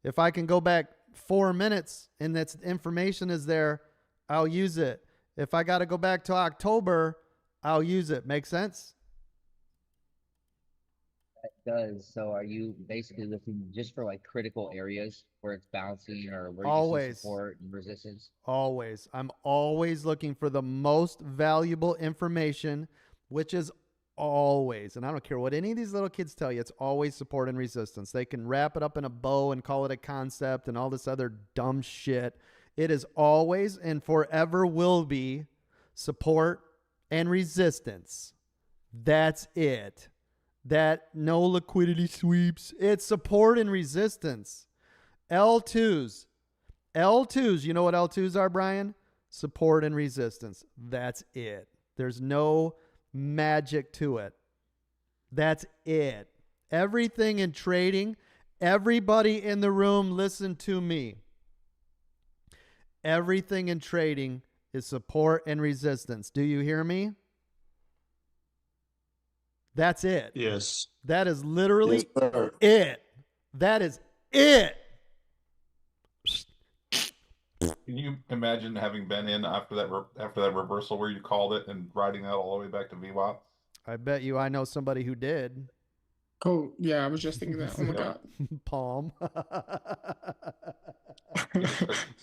If I can go back 4 minutes and that information is there, I'll use it. If I got to go back to October, I'll use it. Make sense? It does. So are you basically looking just for like critical areas where it's bouncing or where you see support and resistance? Always. I'm always looking for the most valuable information, which is always, and I don't care what any of these little kids tell you, it's always support and resistance. They can wrap it up in a bow and call it a concept and all this other dumb shit. It is always and forever will be support and resistance. That's it. That no liquidity sweeps. It's support and resistance. L2s. L2s. You know what L2s are, Brian? Support and resistance. That's it. There's no magic to it. That's it. Everything in trading, everybody in the room, listen to me. Everything in trading is support and resistance. Do you hear me? That's it. Yes. That is literally it. That is it. Can you imagine having been in after that reversal where you called it and riding that all the way back to VWAP? I bet you I know somebody who did. Oh, yeah, I was just thinking that. Oh my God. Palm.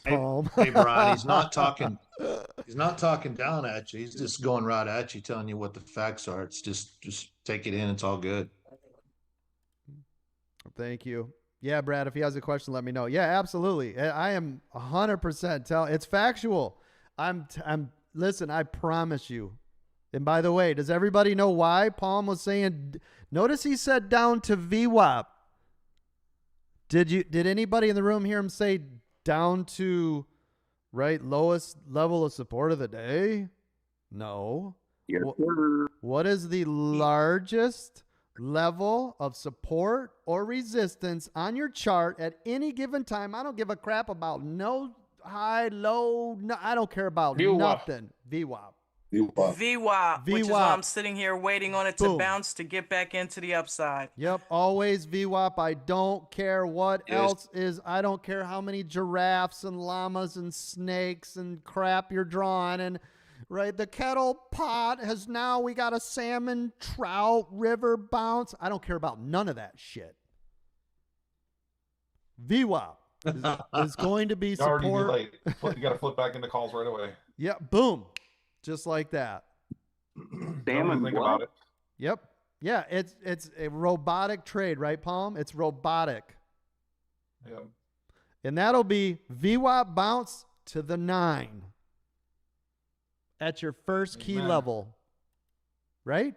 Palm. Hey, Brian, he's not talking down at you. He's just going right at you, telling you what the facts are. It's just take it in. It's all good. Thank you. Yeah, Brad, if he has a question, let me know. Yeah, absolutely. I am 100% it's factual. Listen, I promise you. And by the way, does everybody know why Palm was saying, notice he said down to VWAP. Did anybody in the room hear him say down to lowest level of support of the day? No. Yes, what is the largest level of support or resistance on your chart at any given time? I don't give a crap about no high, low. No, I don't care about nothing. VWAP. VWAP, which is why I'm sitting here waiting on it to bounce to get back into the upside. Yep, always VWAP. I don't care what else is. I don't care how many giraffes and llamas and snakes and crap you're drawing. And the kettle pot has now, we got a salmon, trout, river bounce. I don't care about none of that shit. VWAP is going to be support. Already too late. You got to flip back into calls right away. Yeah, boom. Just like that. Salmon, think about it. Yep. Yeah, it's a robotic trade, right, Palm? It's robotic. Yep. And that'll be VWAP bounce to the 9 at your first key level, right?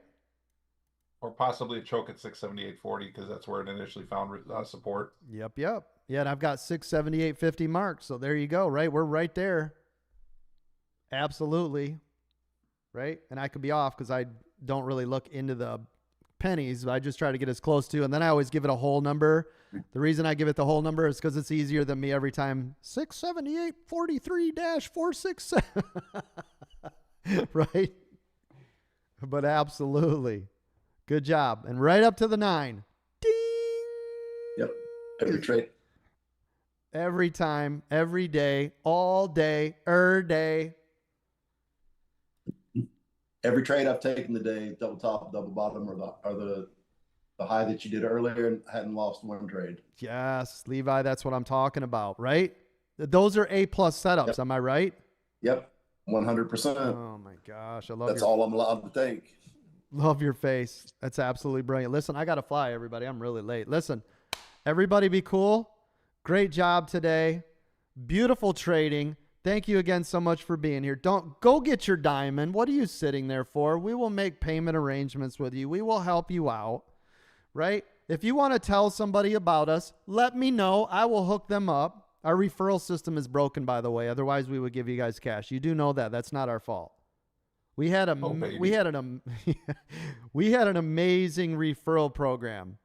Or possibly a choke at 678.40 because that's where it initially found support. Yep. Yeah, and I've got 678.50 marks. So there you go, right? We're right there. Absolutely. Right? And I could be off because I don't really look into the pennies, but I just try to get as close to, and then I always give it a whole number. The reason I give it the whole number is because it's easier than me every time. 678.43-467. Right? But absolutely. Good job. And right up to the 9. Ding! Yep. Every trade. Every time, every day, all day, day. Every trade I've taken today, double top, double bottom, or the high that you did earlier, and hadn't lost one trade. Yes, Levi, that's what I'm talking about, right? Those are A+ setups. Yep. Am I right? Yep, 100%. Oh my gosh, I love. That's all I'm allowed to take. Love your face. That's absolutely brilliant. Listen, I got to fly, everybody. I'm really late. Listen, everybody be cool. Great job today. Beautiful trading. Thank you again so much for being here. Don't go get your diamond. What are you sitting there for? We will make payment arrangements with you. We will help you out, right? If you want to tell somebody about us, let me know. I will hook them up. Our referral system is broken, by the way. Otherwise, we would give you guys cash. You do know that. That's not our fault. We had an amazing referral program.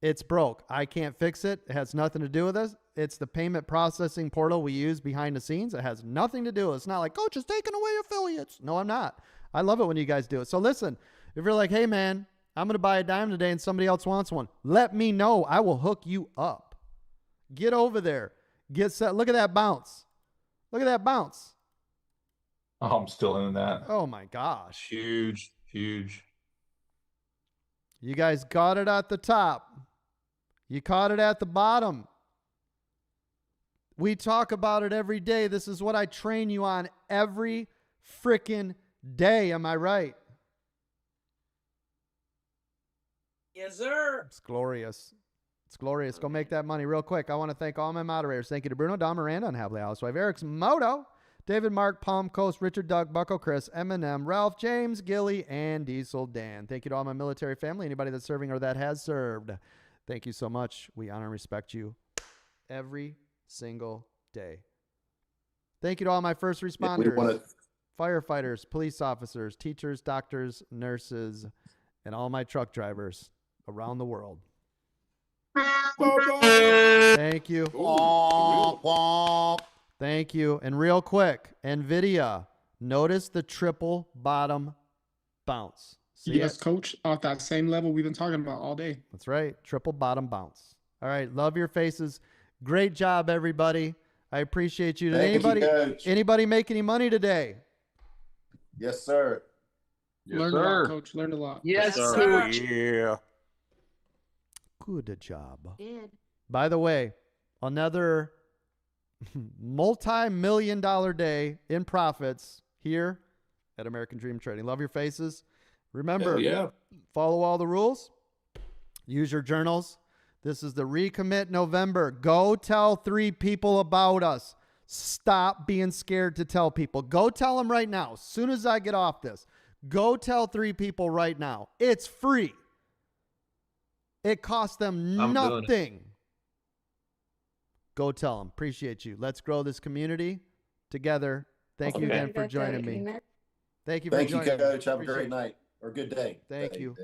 It's broke. I can't fix it. It has nothing to do with us. It's the payment processing portal we use behind the scenes. It has nothing to do with it. It's not like, Coach is taking away affiliates. No, I'm not. I love it when you guys do it. So listen, if you're like, hey, man, I'm going to buy a diamond today and somebody else wants one, let me know. I will hook you up. Get over there. Get set. Look at that bounce. Look at that bounce. Oh, I'm still in that. Oh, my gosh. Huge, huge. You guys got it at the top. You caught it at the bottom. We talk about it every day. This is what I train you on every freaking day. Am I right? Yes, sir. It's glorious. It's glorious. Go make that money real quick. I want to thank all my moderators. Thank you to Bruno, Don Miranda, and Happily Housewife, Eric's Moto, David, Mark, Palm Coast, Richard, Doug, Bucko, Chris, Eminem, Ralph, James, Gilly, and Diesel Dan. Thank you to all my military family, anybody that's serving or that has served. Thank you so much. We honor and respect you every single day. Thank you to all my first responders, firefighters, police officers, teachers, doctors, nurses, and all my truck drivers around the world. Thank you. Thank you. And real quick, NVIDIA, notice the triple bottom bounce. See yes, Coach, off that same level we've been talking about all day. That's right. Triple bottom bounce. All right. Love your faces. Great job, everybody. I appreciate you. Did anybody make any money today? Yes, sir. Learned a lot, Coach. Learned a lot. Yes, sir. Yeah. Good job. Did. By the way, another multi-million-dollar day in profits here at American Dream Trading. Love your faces. Remember, follow all the rules. Use your journals. This is the Recommit November. Go tell 3 people about us. Stop being scared to tell people. Go tell them right now. As soon as I get off this, go tell 3 people right now. It's free. It costs them nothing. Go tell them. Appreciate you. Let's grow this community together. Thank you again for joining me. Thank you for joining me. Thank you, Coach. Have a great night or good day. Thank you.